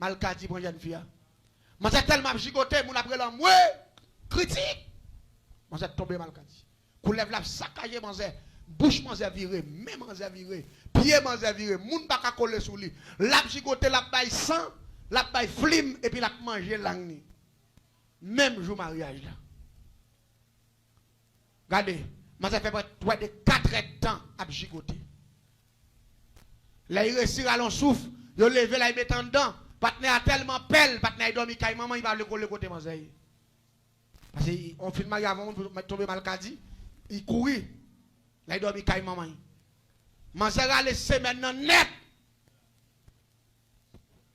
Malkadi pour jeune fille. Moi c'est tellement gigoté, mon après l'homme, critique. Moi c'est tombé Malkadi. Qu'on lève la saccagé manzé, bouche manzé viré, même manzé viré, pied manzé viré, moun pas ka coller sous lui. La gigoté la baille sang, la baille flim et puis la manger langue. Même jour mariage là. Regardez, moi ça fait près de 4 ans de temps à gigoter. Là il réussit à l'on souffle, il levé là il met en dedans. Partenaire a tellement pelle, partenaire il dormi caille maman il va le coller côté manzé. Parce qu'on filme avant on tomber Malkadi, il courit. Là il dormi caille maman. Manzé a laissé maintenant net.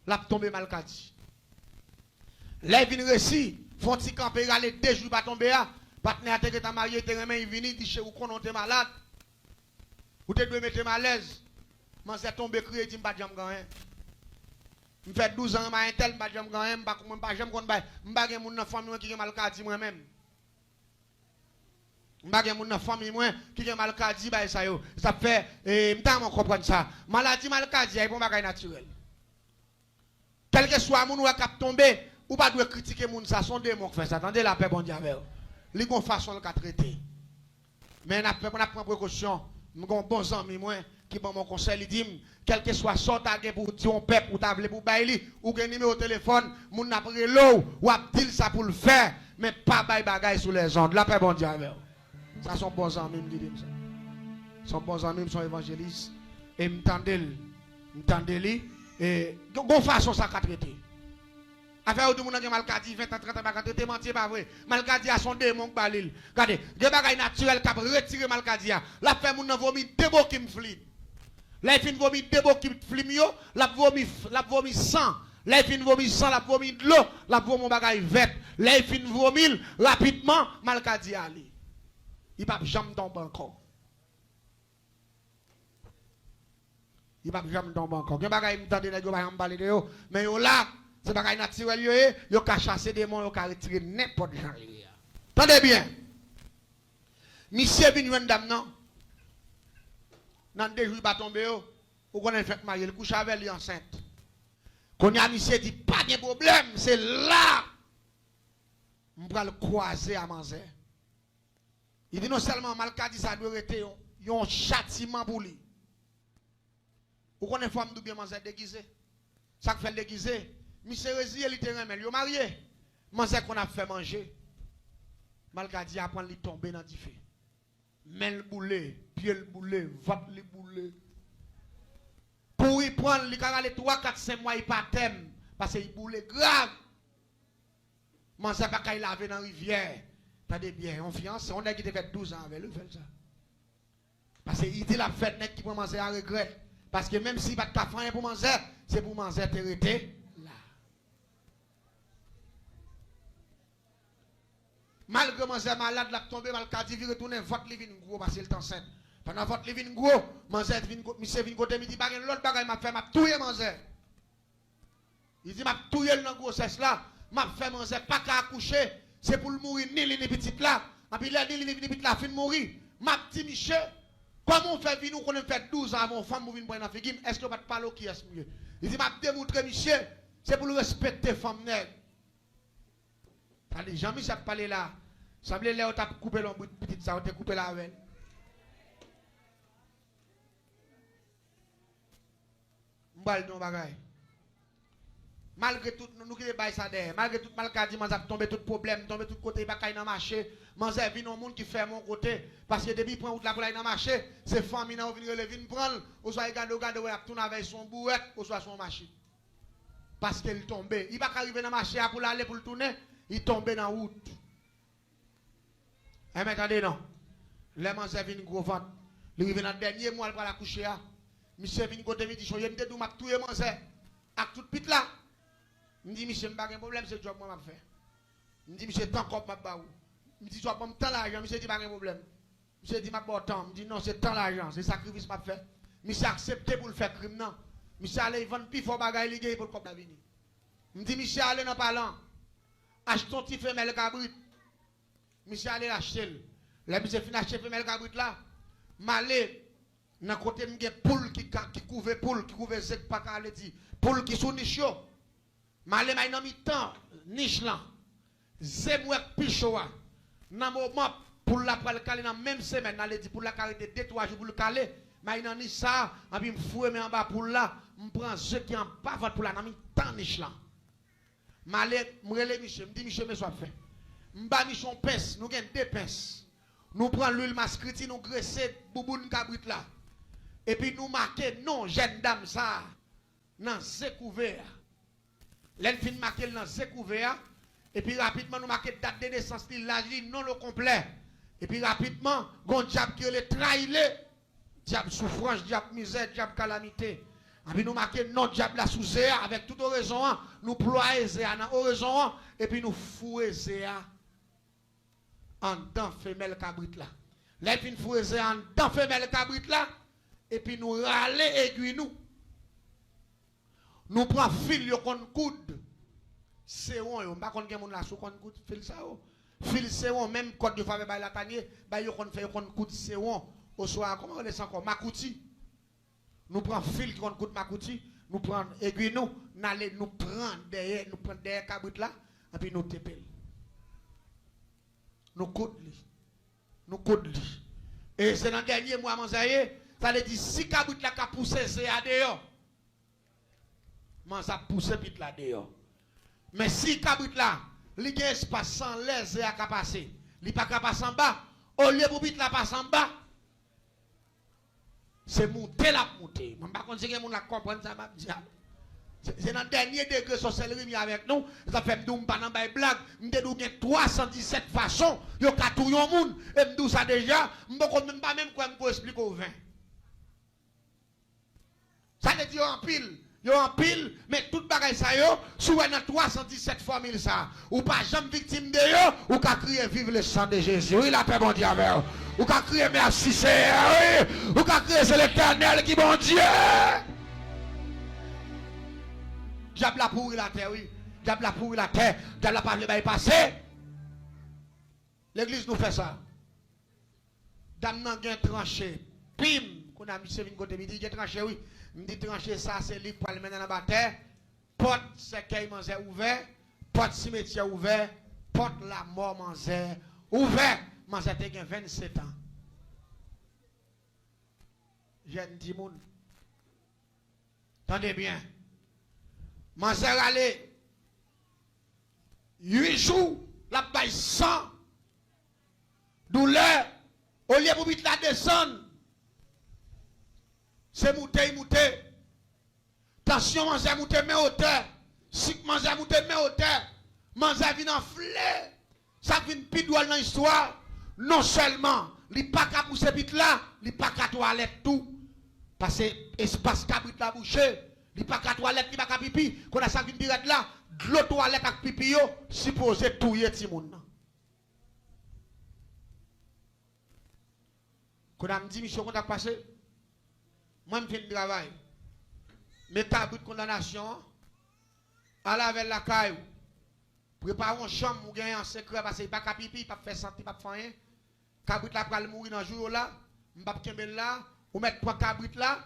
Là tomber Malkadi. Là il vient réussi, font petit camper aller 2 jours pas tomber là. Partenaire qui est marié, il vient, il dit chez vous qu'on est malade. Vous devez mettre mal à l'aise. Je suis tombé crié, je ne sais pas. Je fais 12 ans, je tel, je ne sais pas, je ne sais pas, je ne sais pas, je ne famille qui est mal cadie moi-même. Je ne sais pas, je famille qui est mal cadie, ça fait, je ne comprends ça. Maladie mal cadie, c'est pas naturel. Quel que soit mon qui a tombé, ou pas de critiquer mon ça, sont des mots qui font ça. Attendez la paix, bon Dieu. Les bonnes façons de traiter. Mais on a pris précaution. Nous avons bons amis qui m'ont mon conseil. Ils disent, quel que soit sort pour dire un peuple, ou table pour bailler, ou un numéro de téléphone, moun n'a pris l'eau, ou a dit ça pour le faire, mais pas bailler bagaille sur les ondes. La paix, bon Dieu. Ça sont bons amis, me disent ça. Sont bons amis, sont évangélistes. Et m'tendez-les. Et bonne façon ça de traiter. Affaire où tout le monde a Malkadi, 20 ans, 30 ans, Malkadi, menti, pas vrai. Malkadi a son démon qui balil. Regardez, des bagailles naturelles qui a retiré Malkadi. La fait moun nan vomi débo qui me flim. La fin vomi débo qui me flim yo, la vomi sang. La fin vomi sang, la vomi de l'eau, la vomi mon bagaille vert. La fin vomi rapidement, Malkadi ali. Il pas jamais tomber encore. Il pas jamais tomber encore. Des bagailles me tande nèg yo ba emballer de yo, mais yo là c'est pas naturel, yo ka chasser des démons, yo ka retirer n'importe gens. Tendez bien. Monsieur vient une dame non. Dans 2 jours il va tomber ou connaît fait marier, il couche avec lui enceinte. Quand y a monsieur dit pas de problème, c'est là. On va le croiser à Manzé. Il dit non seulement Malkadi ça doit être un châtiment pour lui. Vous connaissez femme de bien Manzé déguisé. Ça fait déguisé. Monsieur Résil, il était remède, il est marié. Manzé qu'on a fait manger. Malkadi apprend à tomber dans du feu. Main le boulet, pied le boulet, vote le boulet. Pour y prendre, il a 3, 4, 5 mois, il pas thème. Parce qu'il boulet grave. Manzé pas qu'il laver dans la rivière. Attendez bien, on fiance, on a qui fait 12 ans avec lui, fait ça. Parce qu'il dit la fête n'est qui pour manger à regret. Parce que même si pas de café pour manger, c'est pour manger terreté. Malgré manger malade, la tombe, Malkadi, il retourne, vote les vins gros parce qu'il est enceinte. Pendant vote les vins gros, manger monsieur vin côté, il dit, bah, l'autre bagaille m'a fait, m'a touye manger. Il dit, m'a touye dans grossesse là, m'a fait manger, pas qu'à accoucher, c'est pour le mourir, ni les petites là. Et puis là, ni les petites là, fin de mourir. M'a dit, monsieur, comment on fait vin, qu'on a fait 12 ans avant, femme, vous prendre un figim, est-ce que vous ne parlez qui est mieux? Il dit, m'a démontré, monsieur, c'est pour le respecter, femme nègre. Jean-Michel parlé là. Ça veut dire que tu as coupé l'ombre petite, ça tu as coupé la avec. M'bal non bagay. Malgré tout, nous qui bail ça derrière. Malgré tout Malkadi, man a tombé tout problème, tombé tout côté, pas kay dans marché. Manzé vinn un monde qui fait mon côté parce que depuis prend route là pour aller dans marché, c'est famille nan venir relever prendre, ou soit regarder ouais, tourner avec son bouette, ou soit son machine. Parce qu'il tombé, il pas arriver dans marché pour aller pour le tourner. Il tombe dans la route. Et mais attendez, non. Les manger viennent gros ventre. Il arrive dans le dernier mois pour la coucher. Monsieur vient côté, il dit, je vais tout manger. Avec tout pit là. Il dit, monsieur, je n'ai pas de problème, c'est le job que je fais. Il dit, monsieur, tant qu'on m'a pas. Il dit, je vais pas tant l'argent. Monsieur dit, pas de problème. Monsieur dit, je pas temps. Il dit, non, c'est tant l'argent, c'est sacrifice que je fais. Monsieur a accepté pour le faire crime, non. Monsieur allait vendre plus fort bagaille ligue pour le cop venir. Il dit, monsieur, allez dans parlant. Achetons petit femelle cabrit. Monsieur allez l'acheter. Là, monsieur fin acheter femelle cabrit là. Malé, dans côté m'ge poule qui couvre poule, qui couvre zek pas qu'à dire. Poule qui sous niche. Malé ma nan mi temps niche là. Zemouek pichoa. Nan moment pour la pral caler dans même semaine, n'a dit pour la carité 2-3 jours pour le caler. Ma nan ni ça, en puis me fouer mais en bas pour là, me prend ceux qui en bas pour la nan mi temps niche là. Malé m'rele Michel, me dit Michel mais soit fait. M'ba Michon pince, nous gagne 2 pinces. Nous prenons l'huile mascriti, nous graisser bouboune cabrit là. Et puis nous marquer non jeune dame ça dans ce couvert. L'enfin marquer dans ce couvert. Et puis rapidement nous marquer date de naissance, l'âge non le complet. Et puis rapidement, gon diable qui le trahilé, diable souffrance, diable misère, diable calamité. Et puis nous marquer non diable la sous Zéa avec toute raison, nous ployer Zéa dans oraison et puis nous fouer Zéa en dedans femelle cabrit là. Les fin fouer Zéa en dedans femelle cabrit là et puis nous râler aiguille nous. Nous prend fil yo kon coude. C'est on yo pas kon gen moun la sou kon coude fil ça yo. Fil c'est on même code de faveur bay la tanier, bay yo kon fait kon coude c'est on au soir comment on laisse encore makouti. Nous prend fil qui kon coude makouti, nous prend aiguille nous, n'aller nous prendre derrière cabrit là et puis nous tépel. Nous coude li. Nous coude li. Et c'est dans le dernier mois manzaye, ça veut dire si cabrit là ka pousser c'est à dehors. Man ça pousse vite là dehors. Mais si cabrit là, li gen espace sans l'aise à ka passer, li pas ka passer en bas, au lieu pour vite là passer en bas, c'est monter la monter. Man pas conseiller moun la comprendre ça m'a dit. C'est dans le dernier degré sorcellerie avec nous, ça fait m'dou pas dans bay blague, m'dou gen 317 façons, yo ka tou yon moun et m'dou ça déjà, m'poko même pas même quoi m'ko expliquer au 20. Ça veut dire en pile. Yo en pile, mais tout bagay sa yo, sou dans 317 formules ça, ou pas jamais victime de yo, ou ka crier vive le sang de Jésus. Oui, la paix bon Dieu avec vous. Ou ka crier merci Seigneur, oui. Ou ka crier c'est l'Éternel qui bon Dieu. Diable la pourri la terre, oui. Diable la pourri la terre, diable la pas le bail passer. L'église nous fait ça. Dame nan gen tranché. Pim, qu'on a mis ce côté midi, gen tranché oui. Me dit trancher ça c'est lui pour le mettre dans la bataille. Porte cercueil manzé ouvert, porte cimetière ouvert, porte la mort manzé ouvert. Manzé te 27 ans. Jeune di moun. Tendez bien. Manzé allé 8 jours, la baille 100 douleur au lieu pour vite la descendre. C'est mouté. Tension, manger mouté, mais hauteur. Si manger mouté, mais hauteur. Manger vient enflé. Ça vient pidoual dans l'histoire. Non seulement, il n'y a pas qu'à pousser vite là, il n'y a pas qu'à toilette tout. Parce que espace cabrit la bouche, il n'y a pas qu'à toilette, il n'y a pas qu'à pipi. Quand on a ça vient direct là, de l'eau toilette avec pipi, supposé tout y est moun. Quand on a dit, mission, qu'on a passé. Moi, je fais le travail. Mais cabrit de condamnation, à la veille la caille, préparons une chambre, ou gagnez en secret, parce qu'il n'y a pas de pipi, pas de faire santé, pas de faire rien. Cabrit là, pour mourir dans le jour là, je ne vais pas là, ou mettre 3 cabrit là,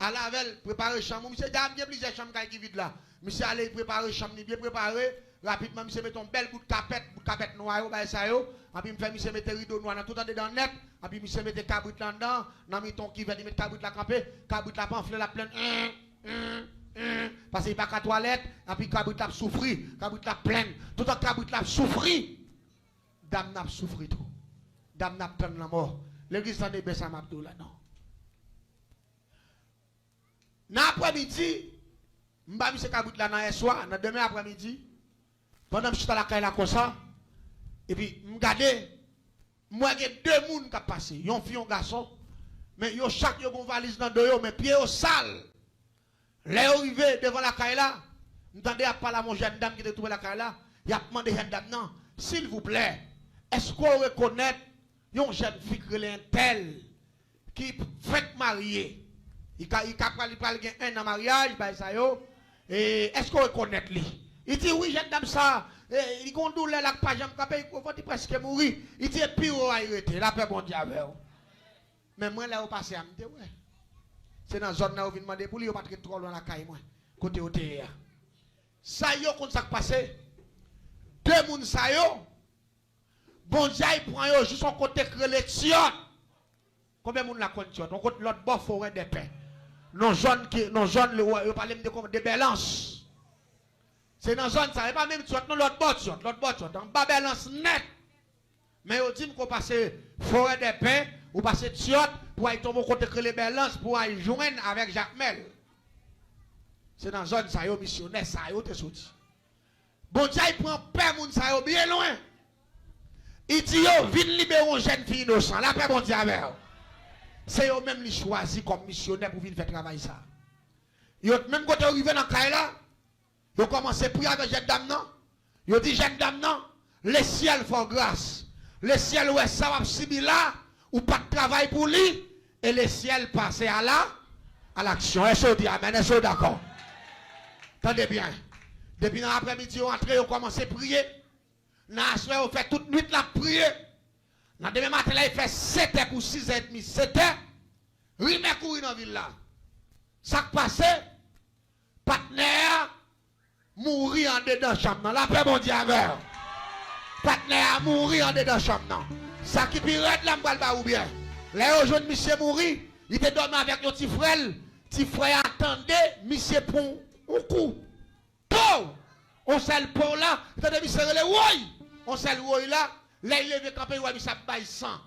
à la veille, préparer une chambre. Monsieur, il y a plusieurs chambres qui sont vides là. Monsieur, allez préparer une chambre, bien préparé. Rapidement, monsieur, met un bel bout de capette noire, et puis, monsieur, met un rideau noir, tout en dedans net, et puis, monsieur, met des cabrit là dedans, dans le ton qui vient de mettre cabrit là campé, cabrit là pamphlet la pleine, parce qu'il n'y a pas de toilette, et puis, cabrit là souffri, cabrit là pleine, tout en cabrit là souffri, dame n'a souffri tout, dame n'a pleine la mort. L'église s'en est baissée à Mabdou là, non. Dans l'après-midi, je vais monsieur cabrit là dans le soir, dans demain après-midi, pendant que je suis à la caille là comme ça, et puis, je regarde, moi, il y a 2 personnes qui passent. Ils ont fille, un garçon, mais ils ont chaque une valise dans le dos, mais pieds au sale. Les arrivés devant la caille là, je m'entendais à parler à mon jeune dame qui était trouvé la caille là, il a demandé à jeune dame, non, s'il vous plaît, est-ce qu'on reconnaît une jeune fille qui est un tel, qui fait marier, il a un an de mariage, et est-ce qu'on reconnaît lui? Il dit oui, jeune dame ça, il conduit la page, il est presque mourir. Il dit pire, il était la paix bon Dieu avec vous. Mais moi là, au passé, je me dis ouais. C'est dans la zone où je viens demander pour lui, il n'y a pas trop loin la caille, moi. Côté au Ça yo kon ça passé. Deux moun ça yo. Bon Dieu il prend yo juste son côté crelé Tion. Combien moun la kon Tion? On côté l'autre bord forêt des paix. Non zone qui non zone le yo parle de balance. C'est dans zone ça, et pas même Tion, non l'autre bord Tion, en bas balance net. Mais on dit qu'on passe forêt des paix ou passe Tion pour aller tomber côté crelé balance pour aller joindre avec Jacques Mel. C'est dans zone ça yo missionnaire ça yo te sorti. Bon Dieu il prend paix moun ça yo bien loin. Il dit yo vinn libérer une jeune fille innocente. La paix bon Dieu avec. C'est eux même qui choisi comme missionnaire pour venir faire travail ça. Yo même quand arrivé dans caille là, yo commencé à prier avec jeune dame non. Yo dit jeune dame non, le ciel fait grâce. Le ciel ouais ça va subir là ou pas de travail pour lui et le ciel passer à l'action. Est-ce que dit amen, est-ce que d'accord? Attendez bien. Depuis l'après-midi, on entre, on commence à prier. Dans la soirée, on fait toute nuit la prière. Dans demain matin, là, il fait 7h pour 6h30. 7h, il courir dans la ville là. Ça qui passe, partenaire mourir en dedans chambre. La paix, mon Dieu, avec. Partenaire mourir en dedans chambre. Ça qui pire là, m'bral ou bien. Là, aujourd'hui, monsieur mourir, il te dormi avec un petit frère. Petit frère attendait, monsieur pour un coup. On sait le pot là, attendez, monsieur, on sait le woy là, là il levé campé, il s'est baillé sang.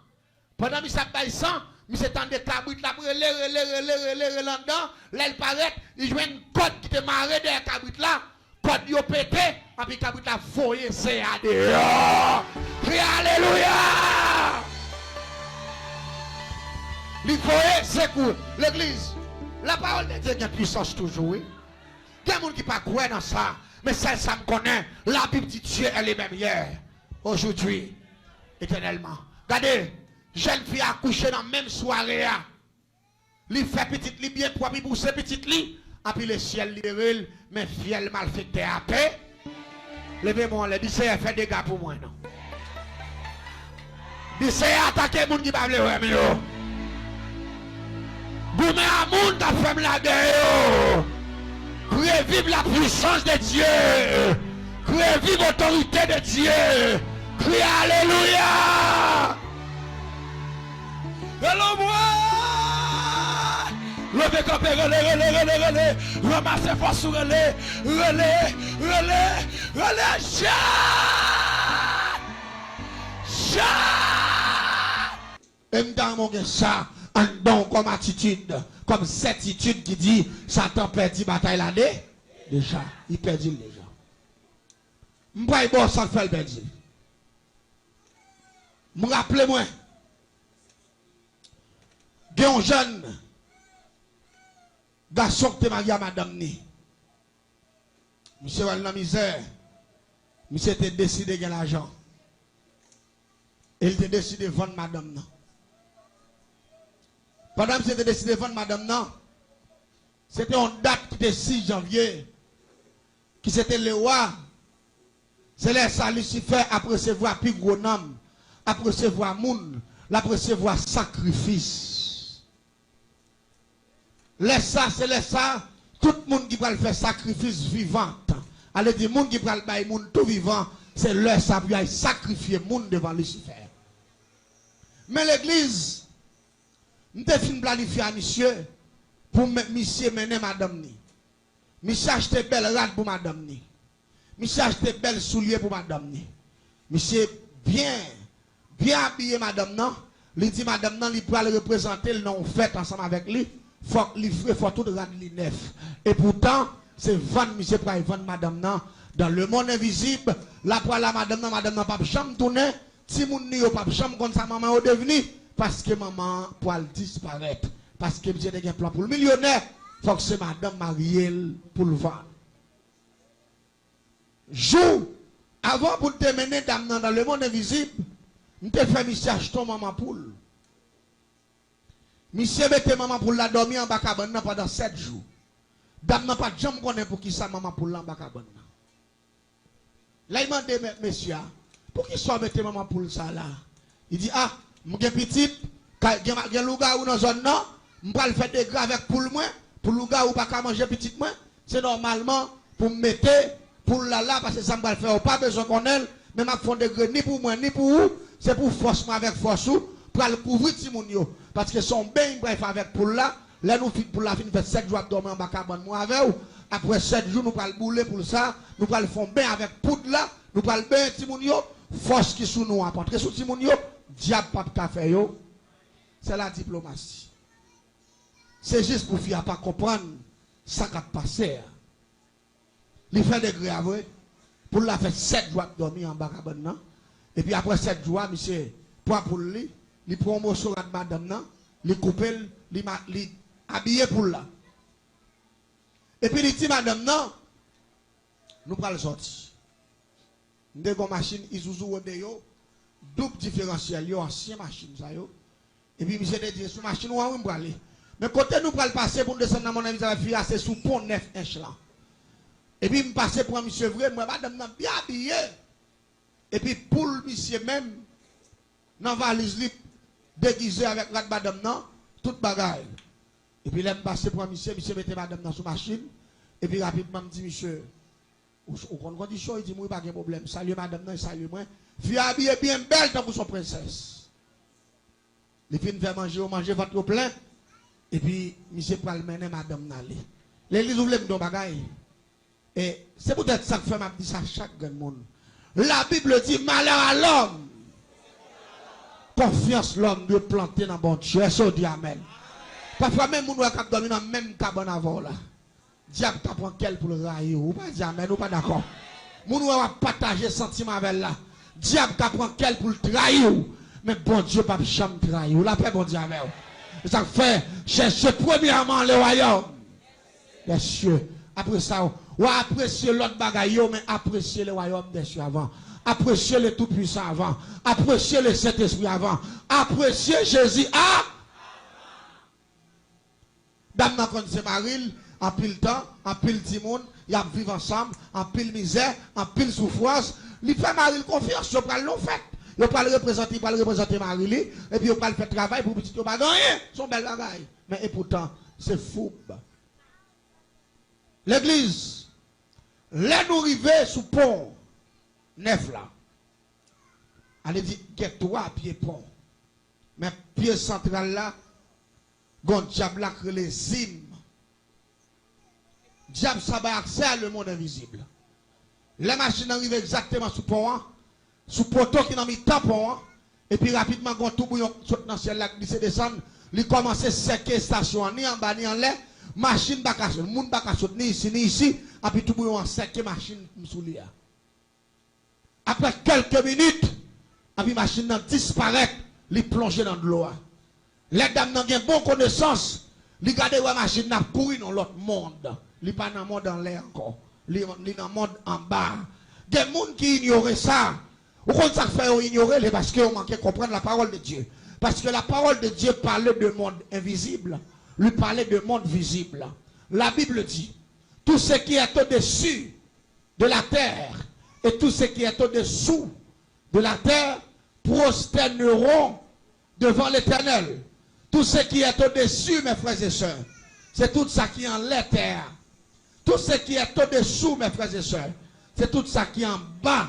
Pendant qu'il s'est baillé sang, monsieur tendait cabrit là, relé là-dedans, là il paraît, il joue une côte qui te marre derrière cabrit là, côte il pété, et puis cabrit là, foyer, c'est à dehors. Alléluia! Il foyer, c'est cool. L'église, la parole de Dieu a puissance toujours. Il y a des gens qui ne pas croire dans ça. Mais celle ça me connaît. La Bible dit Dieu elle est même hier, aujourd'hui, éternellement. Regardez, jeune fille a couché dans la même soirée. Il fait petite lit bien propre pour ses petites lits. Et puis le ciel libéré, mais fiel malfecté à paix. Levez-moi, le dit c'est fait des gars pour moi, non. Dit c'est attaquer les gens qui ne parlent pas. Vous mettez à monde ta femme la guerre. Revive la puissance de Dieu. Revive l'autorité de Dieu. Crie Alléluia. Hello moi. Levez campé, relais. Ramassez force sur relais. Chat. Et m'damon ça. Un don comme attitude, comme certitude qui dit Satan perdit bataille là déjà. Il perdit déjà. M'boy bon ça fait le perdre. Me rappelez-moi. Un jeune garçon qui est marié à madame ni. Monsieur va dans la misère. Monsieur était décidé de gagner l'argent. Il était décidé de vendre madame non. Pendant que c'était décidé de vendre madame, non. C'était une date qui était 6 janvier. Qui c'était le roi. C'est là ça Lucifer a recevoir plus gros nom. A recevoir moun. A recevoir sacrifice. Laisse ça, c'est laisse ça. Tout le monde qui va le faire sacrifice vivant. Allez dire, monde qui va le faire moun tout vivant. C'est là ça pour sacrifier moun devant Lucifer. Mais l'église. Nous avons planifié à monsieur pour monsieur mener madame ni. Monsieur acheter belle rade pour madame ni. Monsieur acheter belle soulier pour madame ni. Monsieur bien habillé madame non. Il dit madame non, il peut le représenter le nom fait ensemble avec lui. Faut tout rendre li neuf. Et pourtant, c'est vendre monsieur pour vendre madame non dans le monde invisible. La pour la madame non pas chambre tourner. Si moun ni yo pas chambre comme ça maman au devenu. Parce que maman pour disparaître. Parce que j'ai un plan pour le millionnaire. Il faut que c'est madame Marielle pour le vendre. Jour, avant pour te mener dame dans le monde invisible, je te fais monsieur acheter maman poule. Monsieur mette maman poule la dormir en bas cabane pendant 7 jours. Dame n'a pas de jambe connaît pour qui ça maman poule là en bas cabane. Là il m'a dit monsieur, pour qui soit mette maman poule ça là. Il dit ah m'gen petit, gen louga ou dans zone non, m'pa le faire des gras avec poule moi, pour louga ou pas ka manger petit moi, c'est normalement pour me mettre Pour là, parce que ça me va le faire, pas besoin qu'on ait, mais ma fond degré, ni pour moi, ni pour vous, c'est pour force avec force, pour le couvrir Timounio. Parce que son bain, bref, avec pour là, là, nous, pour la fin, fait 7 jours de dormir en bas, moi avec vous. Après 7 jours, nous allons le bouler pour ça, nous allons le faire bain avec poudre là, nous allons le bain Timounio, force qui sous nous, apporter sous Timounio, diable pas de café, c'est la diplomatie. C'est juste pour faire pas comprendre ça qui a passé. Il fait des graves, pour la faire 7 jours de dormir en bas, et puis après 7 jours, monsieur, pour lui, il prend un morceau de madame, il coupe, il habille pour là. Et puis il dit, madame, non, nous allons sortir. Nous avons une machine Isuzu Rodeo, double différentiel, ancienne machine. Et puis monsieur dit, sur machine, nous allons aller. Mais côté nous allons passer pour descendre dans mon avis, c'est sous pont 9 inches là. Et puis je passe pour un monsieur vrai, moi, madame, bien habillé. Et puis pour le monsieur même, dans la valise déguisé avec la madame, non, toute bagaille. Et puis là, je passe pour un monsieur mettait madame dans sa machine. Et puis rapidement, je dis, monsieur, au condition, il dit, moi, pas de problème. Salut madame, non, salut moi. Fille habillée bien belle tant pour son princesse. Les filles fait manger votre plein. Et puis, monsieur pour le mener madame d'aller. L'église ouvre le bagaille. Et c'est peut-être ça que fait m'a dit ça chaque monde. La Bible dit malheur à l'homme. Confiance l'homme doit planter dans bon Dieu. Est-ce qu'on dit amen? Parfois même nous avons dormi dans le même cabane avant là. Diable t'apprend quel pour le railler. Ou pas dire amen ou pas d'accord. Nous avons partagé sentiment avec là. Diable t'apprend quel pour le trahir. Mais bon Dieu pas jamais trahir. La paix bon Dieu amen. Ça fait chercher premièrement le royaume des cieux. Après ça, ou apprécier l'autre bagaille, mais apprécier le royaume des cieux avant. Apprécier le Tout-Puissant avant. Apprécier le Saint-Esprit avant. Apprécier Jésus à. Dame n'a connu Maril, en pile temps, en pile timon, ils vivent ensemble, en pile misère, en pile souffrance. Il fait Maril confiance, il va le faire. Il va le représenter Maril, et puis il va le faire travail pour petit, il va gagner son bel bagaille. Mais et pourtant, c'est fou. L'église, là nous arrivons sous pont neuf là. Elle dit qu'il y a 3 pieds pont. Mais pied central là, gon diable là que les zimes. Diable ça va accès à le monde invisible. La machine arrive exactement sous pont, sous poteau qui n'a mis tampon, et puis rapidement gon tout bouillon saute dans le ciel là, qui se descend, il commence à séquer station ni en bas ni en l'air. Machine bakasse, moun bakasse ni ici, et puis tout le monde sec machine sous lui. Après quelques minutes, et puis machine disparaît, li plonge dans de l'eau. Les dames n'ont pas bonne connaissance, li gade la machine n'a couru dans l'autre monde. Li pas dans le monde en l'air encore, li dans le monde en bas. Des gens qui ignorent ça, ou quand ça fait ignorer, parce qu'ils manquent de comprendre la parole de Dieu. Parce que la parole de Dieu parlait de monde invisible. Lui parler de monde visible. La Bible dit, tout ce qui est au-dessus de la terre et tout ce qui est au-dessous de la terre prosterneront devant l'Éternel. Tout ce qui est au-dessus, mes frères et sœurs, c'est tout ça qui est en la terre. Tout ce qui est au-dessous, mes frères et sœurs, c'est tout ça qui est en bas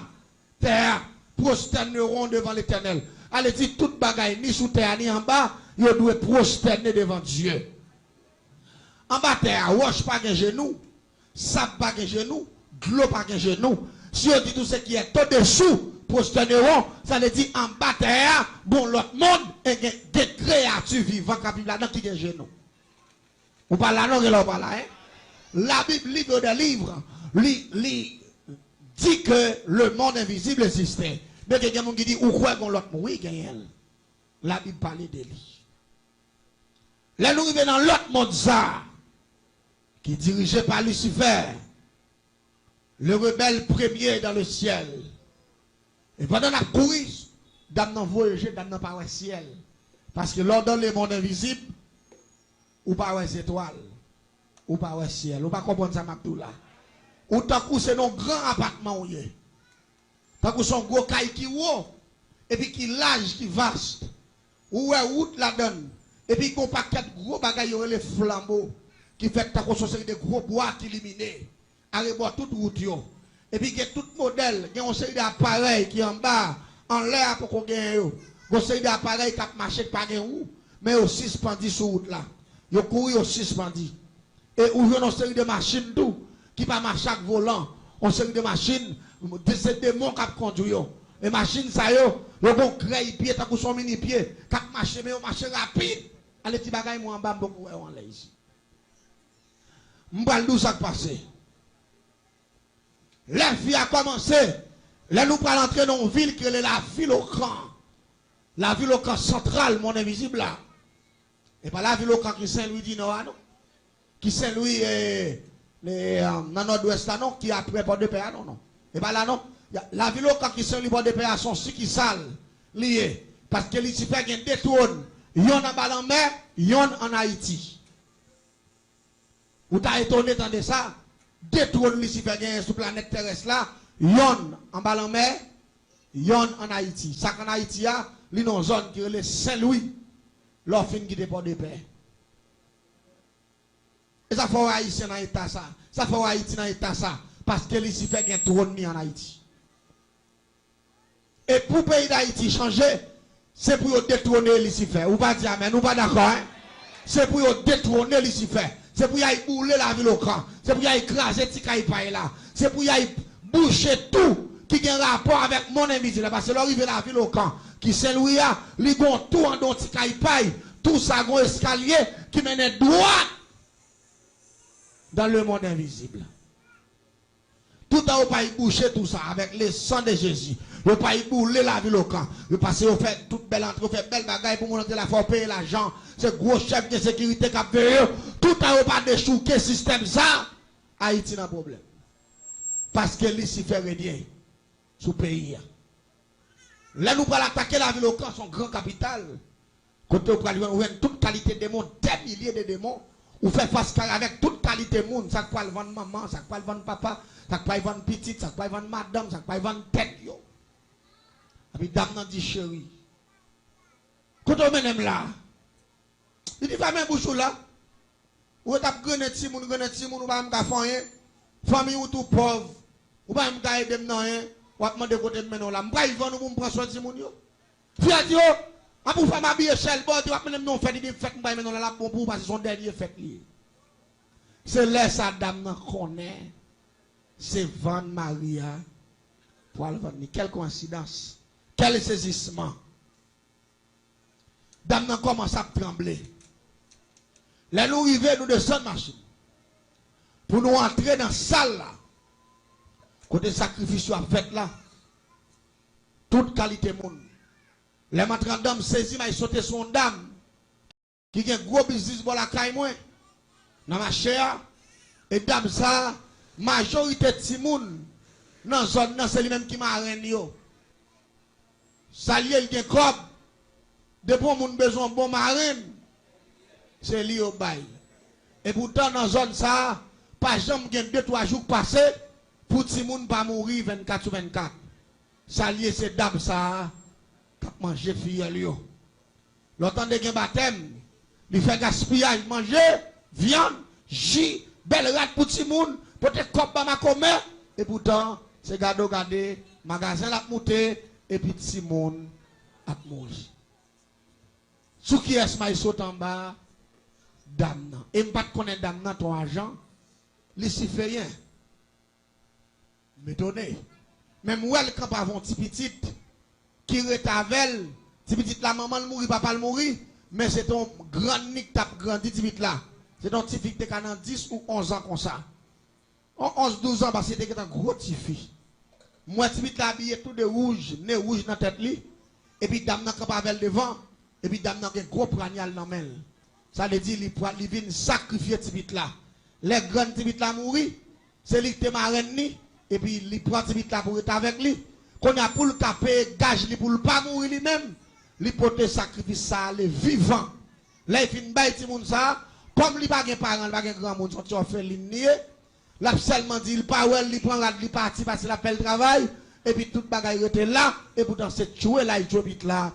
terre prosterneront devant l'Éternel. Allez dire, toute bagaille, ni sous terre, ni en bas, il doit prosterner devant Dieu. En bas terre, roche pas de genou, sable pas de genou, de l'eau pas de genou. Si on dit tout ce qui est au-dessous, prosterneront, ça veut dire en bas terre, bon l'autre monde, et des créatures vivantes qui vivent là-dedans qui ont des genoux. Ou pas là, non, ou pas là, hein? La Bible, livre des livres, dit que le monde invisible existait. Mais il y a des gens qui disent, ou quoi qu'on l'autre, oui, la Bible parlait de lui. Là, nous arrivons dans l'autre monde, ça, qui est dirigé par Lucifer, le rebelle premier dans le ciel. Et pendant la course, dame n'a voyagé, dame n'a pas le ciel. Parce que lors dans le monde invisible, ou pas les étoiles, ou pas le ciel, ou pas comprendre ça, là. Ou tant que c'est un grand appartement, tant que c'est un gros caille qui haut, et puis qui large, qui vaste, ou est route la donne, et puis qu'on paquet de gros bagailles, les flambeaux, qui fait que c'est des gros bois qui éliminent, à rebord toute route, Et puis il y a tout modèle, il y a un série d'appareils qui en bas, en l'air pour qu'on gagne. Il y a un série d'appareils qui marché pas où, mais aussi suspendu sur route là. Il y a couru aussi suspendu. Et où il y a une série de machines tout, qui pas marcher avec volant. Une série de machines, c'est des démons qui conduisent. Les machines, ça y est, ils ont créé pied, tant qu'on son mini pied, qui marché, mais ils marché rapide. Allez, petit bagage, moi en bas, beaucoup, on l'a ici. M'bal d'où ça passé. La vie a commencé. Là, nous allons entrer dans une ville qui est la ville au camp. La ville au camp central, mon invisible là. Et pas la ville au camp qui Saint-Louis du Nord, non? Qui Saint-Louis, dans nord-ouest, non? Qui après Port-de-Paix, non, non. Et pas là, non? La ville au camp qui Saint-Louis Port-de-Paix sont si qui sales, liés. Parce que Lucifer vient détourne. Yon en bas en mer, yon en Haïti. Vous t'as étonné de ça? Détourne Lucifer vient sur la planète terrestre là, yon en bas en mer, yon en Haïti. Ça qu'en Haïti a, li non zone qui est le Saint-Louis, l'offre qui dépend de paix. Et ça fait Haïti dans l'état ça. Ça fait Haïti dans l'état ça. Parce que Lucifer vient trône en Haïti. Et pour le pays d'Haïti changer, c'est pour détrôner Lucifer. Ou pas dire amen, ou pas d'accord, hein? C'est pour détrôner Lucifer. C'est pour y aller bouler la ville au camp. C'est pour y aller écraser Tikaïpaï là. C'est pour y aller boucher tout qui a un rapport avec mon invisible. Parce que l'arrivée la ville au camp, qui Saint-Louis a, li gon tout en don Tikaïpaï, tout ça gon escalier qui mène droit dans le monde invisible. Tout à pas y boucher tout ça avec le sang de Jésus. Vous pas y bouler la ville au camp. Vous passez, vous faites toute belle entrée, vous faites belle bagaille pour monter la faut payer l'argent. C'est gros chef de sécurité qui a payé. Tout à pas déchouquer le système ça. Haïti n'a problème. Parce que Lucifer est bien sous pays. Là, nous allons attaquer la ville au camp, son grand capital. Côté où vous avez toute qualité de démons, des milliers de démons. Vous faites face avec toute qualité de monde. Ça peut le vendre maman, ça peut le vendre papa, ça peut le vendre petite, ça peut le vendre madame, ça peut le vendre tête. Et puis, dame n'a dit chérie. Quand on mène là, il dit, va même bouchou là. Ou t'as gagné si moun, ou va me faire famille ou tout pauvre. Ou va me faire aider non rien. Ou va me demander côté de maintenant là. M'bra ils vont nous prendre soin de si moun yo. Fia dit yo, a pour faire ma bille chel bon, tu vas me non faire des fêtes m'bra maintenant là bon pour parce que son dernier fête lié. C'est là sa dame nan connaît. C'est Van Maria pour aller vendre. Quelle coïncidence. Quel saisissement. Dame nan commence à trembler. Là, nous arrivons, nous descendons machine. Pour nous entrer dans la salle là. Côté sacrifice à fait là. Toute qualité monde. Les matrons d'hommes saisi, mais ils sautent son dame. Qui a un gros business pour la caille moins. Dans ma chère. Et dame ça, majorité de Timoun. Dans la zone, c'est lui-même qui m'a rendu. Ça lié, il y a un cob. De bon monde besoin de bon marin. C'est lié au bail. Et pourtant, dans la zone, ça, pas jamais 2-3 jours passés pour que les gens pas mourir 24 sur 24. Ça lié, c'est dame ça, qui mange fille. L'autant de baptême, il fait gaspillage, manger, viande, jus, belle rate pour les gens, peut-être comme ma commun. Et pourtant, c'est gardé, magasin la monté, et puis les gens a mourir. Sous qui est-ce qu'il saute en bas? Dame. Et je ne connais pas dame ton argent. Luciférien. Me donner. Même où elle camp avant petit petit qui retavel, petit petit la maman le mourir, papa le mourir, mais c'est ton grand nick tap grandi petit petit là. C'est ton petit fille qui a 10 ou 11 ans comme ça. En 11-12 ans parce que c'était un gros petit fille. Moi petit petit là habillé tout de rouge, nez rouge dans tête li, et puis dame nan camp avec devant, et puis dame nan un gros poignal dans main. Ça veut dire qu'il vient sacrifier petit petit là. Les grands petit petit là mourir, c'est lui qui te marraine ni. Et puis il prend petit là pour être avec lui. Qu'on a pour le taper gage pour ne pas mourir lui-même. Il peut te sacrifier ça, le vivant. Là il finit bail petit monde ça, comme il pas de parents, il pas de grand monde, sont fait ligne. Là seulement dit il pas ouais, il prend il parti parce qu'il a fait le travail et puis toute bagaille était là et pourtant c'est tuer là il jobit là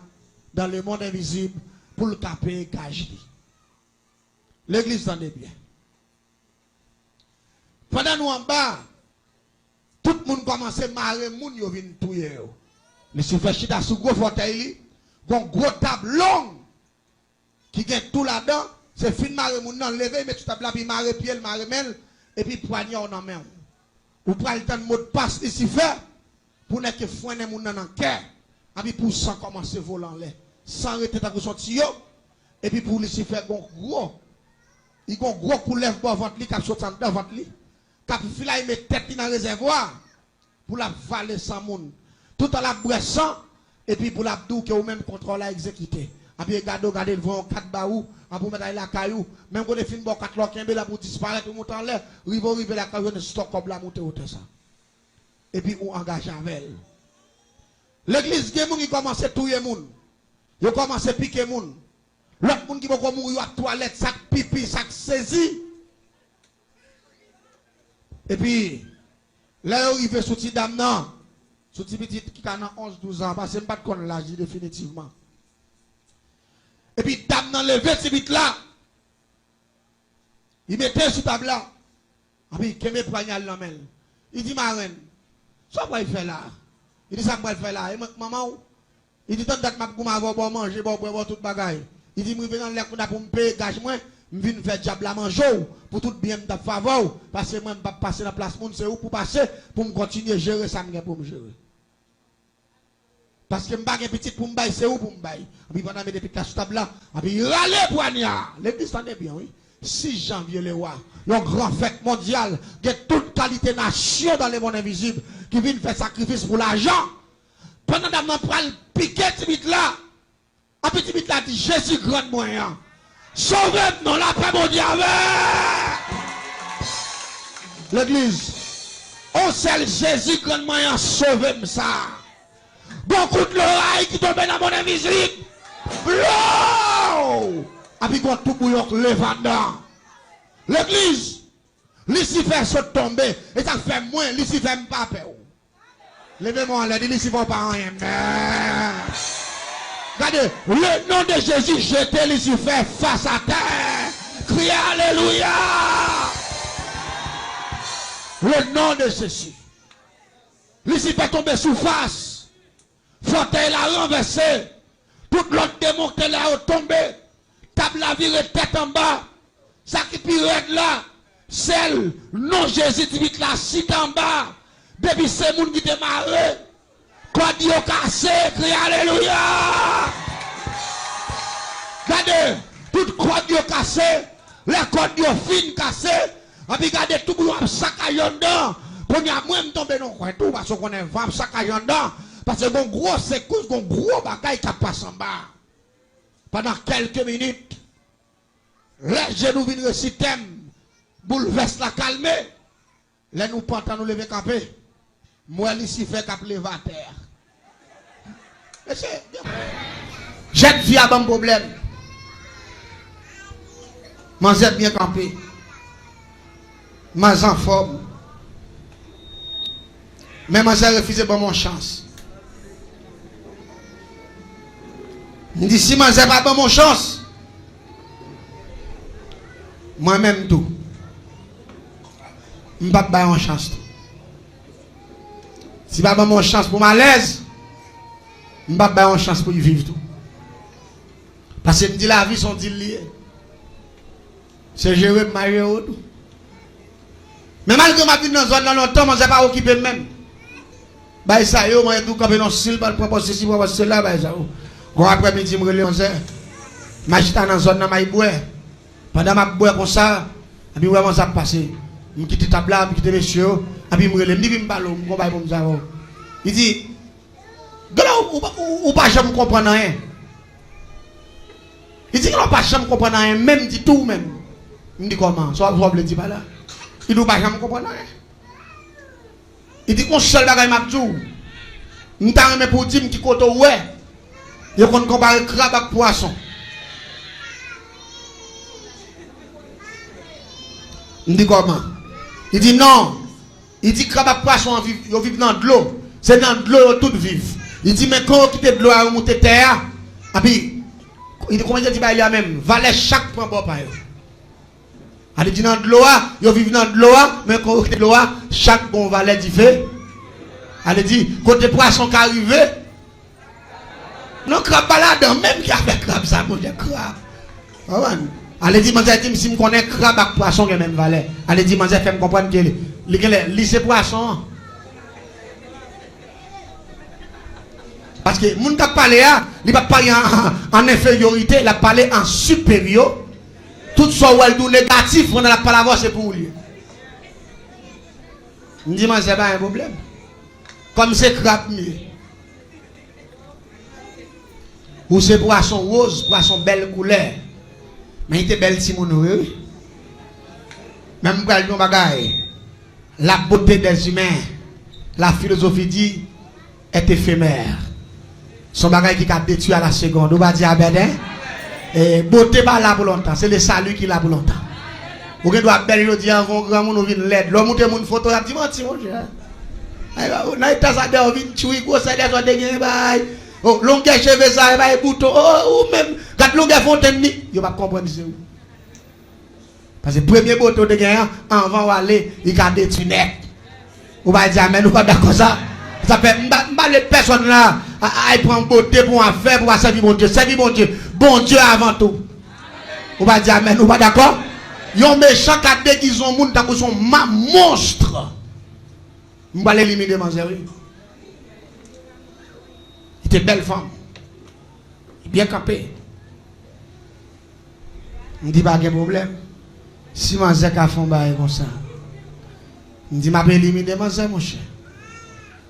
dans le monde invisible pour le taper gage. L'église s'en est bien. Pendant nous en bas, tout le monde commence à marrer, moun yo vin touyer. Lucifer chita sous gros fauteuil, gon gros table long qui gagne tout là-dedans, c'est fin marrer moun nan lever mais tu table là puis marrer pied, marrer mel et puis poignard dans main. Ou pral le temps de mot de passe Lucifer pour ne que foiner moun nan cœur. Et puis pour sans commencer voler l'air, sans arrêter ta sorti yo et puis pour Lucifer gon gros il gon gros coulève pour ventre li cap sorti dans ventre li. Cap fila il met tête dans réservoir pour la valer sans monde tout à la boisson et puis pour la dou que ou même contrôle à exécuter et puis regardez le vent 4 baou pour mettre la caillou même quand les films bon 4 loquembe là pour disparaître ou monter en l'air rive la caillou de stock comme la monter autour ça et puis on engage avec l'église gen moun qui commence à touyer moun yo commence à piquer moun l'autre moun qui va mourir à toilette sac pipi sac saisi. Et puis, là, il arrive sous petit dame, non. Sous petit qui a 11-12 ans, parce que je ne sais pas de l'âge définitivement. Et puis, dame, non, levé ce vite là. Il mettait sous table là. Et puis, il met poignal dans la main. Il dit, ma reine, ça va il faire là. Il dit, ça va il faire là. Il dit, maman, il dit, tant que je vais manger, je vais boire toute bagaille. Il dit, je vais dans l'air pour me payer, gage moi. Je viens faire diable à manger pour tout bien me faveur parce que moi je vais passer dans la place monde c'est où pour passer pour me continuer à gérer ça pour me gérer parce que je vais petit pour me bailler c'est où pour me bailler et puis pendant mes depuis la table là et puis râler poignard l'église t'entend bien oui 6 janvier le roi une grande fête mondiale de toute qualité nation dans les mondes invisibles qui viennent faire sacrifice pour l'argent pendant que je vais piquer petit là et puis petit là dit Jésus grand moyen. Sauvez-nous dans la paix mondiale. L'église. On seul Jésus grand moyen sauver ça. Beaucoup de l'oreille qui tombe dans mon invisible. Blow! Et puis quand tout bouillon levant. L'église. Lucifer saute tomber. Et ça fait moins. Lucifer pas peur. Levez-moi là. Lucifer pas rien. Regardez, le nom de Jésus jeté Lucifer face à terre. Criez Alléluia. Le nom de Jésus. Lucifer tombé sous face. Fauteuil l'a renversé. Tout l'autre démon qui l'a tombé. Table la virée tête en bas. Ça qui pirate là. Celle, non Jésus dit la cite en bas. Depuis c'est moun qui démarre. Quoi Dieu cassé, criez Alléluia. Regardez, tout quoi Dieu cassé, les cordes Dieu fin cassé, et puis regardez tout le monde saccagé dedans. Pour y a moins tomber dans quoi tout parce qu'on est vraiment saccagé dedans. Parce que bon gros secousse, bon gros bagaille qui passe en bas. Pendant quelques minutes, les genoux viennent réciter, bouleverse la calmer. Les nous pentons nous lever camper. Moi, ici, fait qu'à lever à terre. J'ai vie à bon problème. Moi, j'ai bien campé. Moi, en forme. Mais moi, j'ai refusé pour mon chance. Je dis, si moi, j'ai pas bon mon chance, moi-même tout. Je ne vais pas en chance. Si je n'ai pas mon chance pour malaise, je ne vais pas en chance pour y vivre tout. Parce que je dis la vie sont liées. C'est gérer marier tout. Mais malgré ma vie dans zone dans longtemps, je ne vais pas occuper même. Bah ça yo moi tout camper dans style pour proposer ceci pour cela bah ça. Go après-midi me relé 11h. M'achita dans zone dans m'a boire. Pendant m'a boire comme ça, et puis vraiment ça passer. Je quitte table là, je quitte monsieur, et puis me relé, me dit me parler, me combat pour ça. Il dit ou pas jamais comprendre rien. Il dit qu'on pas jamais comprendre rien, même dit tout même. Il me dit comment? Ça vous le dit pas là. Il dit pas jamais comprendre rien. Il dit qu'on seul bagaille m'a dit. M'ta remet pour dire qui côté ouais. Il qu'on compare crabe avec poisson. Il dit comment? Il dit non. Il dit crabe avec poisson vivent dans de l'eau. C'est dans de l'eau tout vivre. Il dit mais quand on quitte de l'eau à remonter terre, et puis il dit comment il dit bah il y a même valet chaque point bon par eux. Elle dit dans de l'eau, ils vivent dans de l'eau, mais quand de l'eau, chaque bon valet dit fait. Elle dit, côté poisson qui arrive, non, crabe pas là-dedans, même qui a fait crabe, ça, mon Dieu, crabe. Elle dit, si je connais crabe avec poisson, qui même valet. Elle dit, je fais me comprendre que c'est poisson. Parce que moun qui parle là, il va parler en infériorité, il a parlé en supérieur. Tout ce qui est négatif, on a la parole c'est pour lui. Je dis, c'est pas un problème. Comme c'est crabe mieux. Ou c'est poisson rose, poisson belle couleur. Mais il était belle si mon oui. Même quand il bagaille, la beauté des humains, la philosophie dit, est éphémère. Son bagage qui a détruit à la seconde. On va dire Abedin. Et beauté pas là pour longtemps. C'est le salut qui est là pour longtemps. Vous doit belle le dire avant grand monde vient l'aide. L'homme monte mon photo a dit menti mon cher. On a été ça de vient tuer gros ça de dégainer bail. Oh longueur cheveux ça bail bouton. Oh ou même quand longueur fontaine ni, yo pas comprendre c'est où. Parce que premier bouton de gain avant aller, il a détruit net. On va dire mais nous pas d'accord ça. Ça fait les personnes là à prendre beauté pour en faire pour servir mon Dieu. Servir mon Dieu. Bon Dieu avant tout. On va dire amen. Nous pas d'accord? Yon méchant qui a déguisé un monde dans son monstre. On va l'éliminer dans la rue. Il était belle femme. Bien campé. On dit pas de problème. Si mon zèque a fait un bail comme ça. On dit m'a éliminer mon zèque mon cher.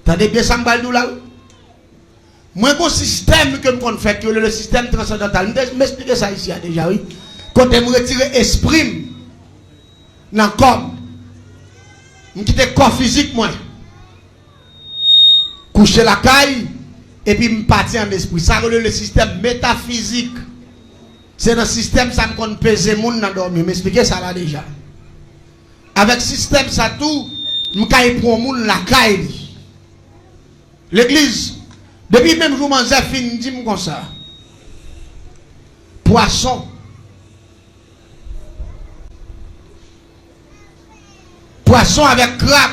Tendez bien ça m'bal nous là. Moi bon système que me fait le système transcendantal. M'expliquer ça ici déjà oui. Quand me retirer esprit dans corps. Me quitter corps physique moi. Coucher la caille et puis me partir en esprit. Ça le système métaphysique. C'est dans le système ça me qu'on peser monde dans dormir. M'expliquer ça là déjà. Avec système ça tout me caille pour monde la caille. L'église, depuis même jour, je fin dit comme ça. Poisson. Poisson avec crabe.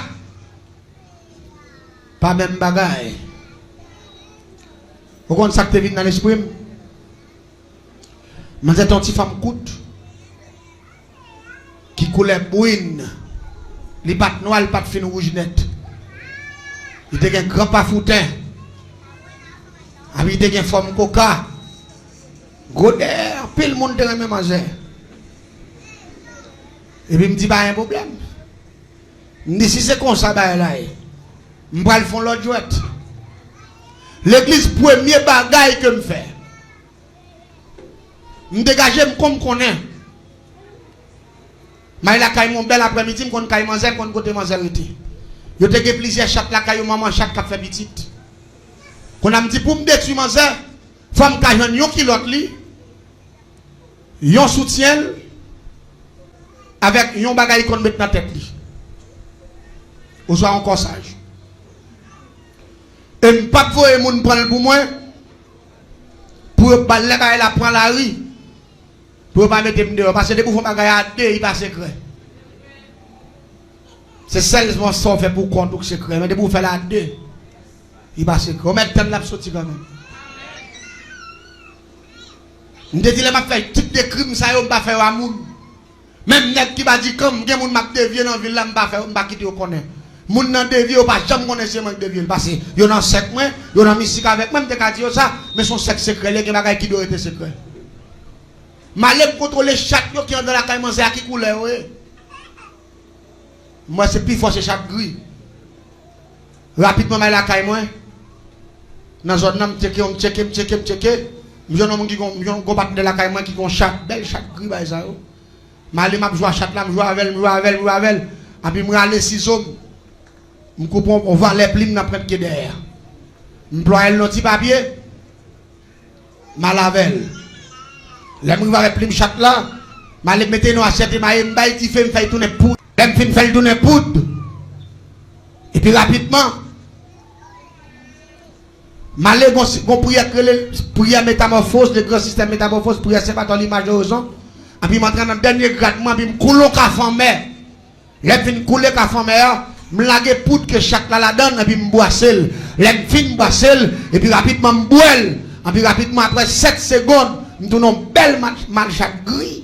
Pas même bagaille. Vous comprenez ça que tu vis dans l'esprit? Je dis ton petit femme coûte. Qui coulait bouine. Les pattes noires, les pattes fines rouges nettes. Il était un grand pafoutin. Il était une forme coca. Gros d'air, pile le monde de même manger. Et puis il me dit, pas un problème. Il me dit, si c'est comme ça, là, je vais le faire l'autre jouette. L'église, premier bagaille que je fais. Je dégage comme je connais. Mais il a caillé mon bel après-midi, je connais manger, je connais côté manger. Je te dis plusieurs chats là, quand maman chat qui fait petite. Quand on me dit pour me détruire manger, femme qui a un kilote li, yon soutien avec yon bagay qu'on met dans la tête li. Ou soit encore sage. Et je ne pas voir moun prendre pour moi pour pas la prendre la rue. Pour pas mettre dehors parce que des pour bagay à deux, il pas secret. C'est seulement ça fait pour compte secret, mais de pour faire la deux, il va secret. On met le temps de la sortie quand même. Je te dis, je vais faire type de crime, ça ne va pas faire à moun. Même net qui va dire, comme il y a moun qui dévie dans la ville, je ne vais pas faire, je ne vais pas quitter au connaître. Moun nan dévie, je ne vais pas jamais connaître ce monde dévie. Parce que il y a un sec, il y a un mystique avec moi, je ne dire ça, mais son sexe secret, il y a qui doit être secret. Malais contrôler chaque qui est dans la caille, c'est à qui coule, oui. Moi, c'est plus fort, c'est chaque gris. Rapidement, je vais la caille, moi. Dans la zone, je checker. Je vais combattre de la caille, moi, qui ont chaque belle, chaque gris, je vais jouer à chaque là, je vais avec elle. Et puis, je vais aller 6 hommes. Je comprends, on va les plimes dans le derrière. Je ploie le petit papier. Je vais laver. Je vais aller plimes chaque là. Je vais mettre une assiette et je vais faire tourner poudre. Je vais faire tourner poudre. Et puis rapidement, je vais aller prière métamorphose, le grand système métamorphose, prière c'est pas dans l'image de Horizon. Et puis je m'entraîne dans le dernier grattement, puis je coule au café en mer. Je fin couler café en mer, je lage poudre que chaque là donne, et puis je bois seul. Je fin bois seul, et puis rapidement je bois. Et puis rapidement, après 7 secondes, je donne une belle malchatte gris.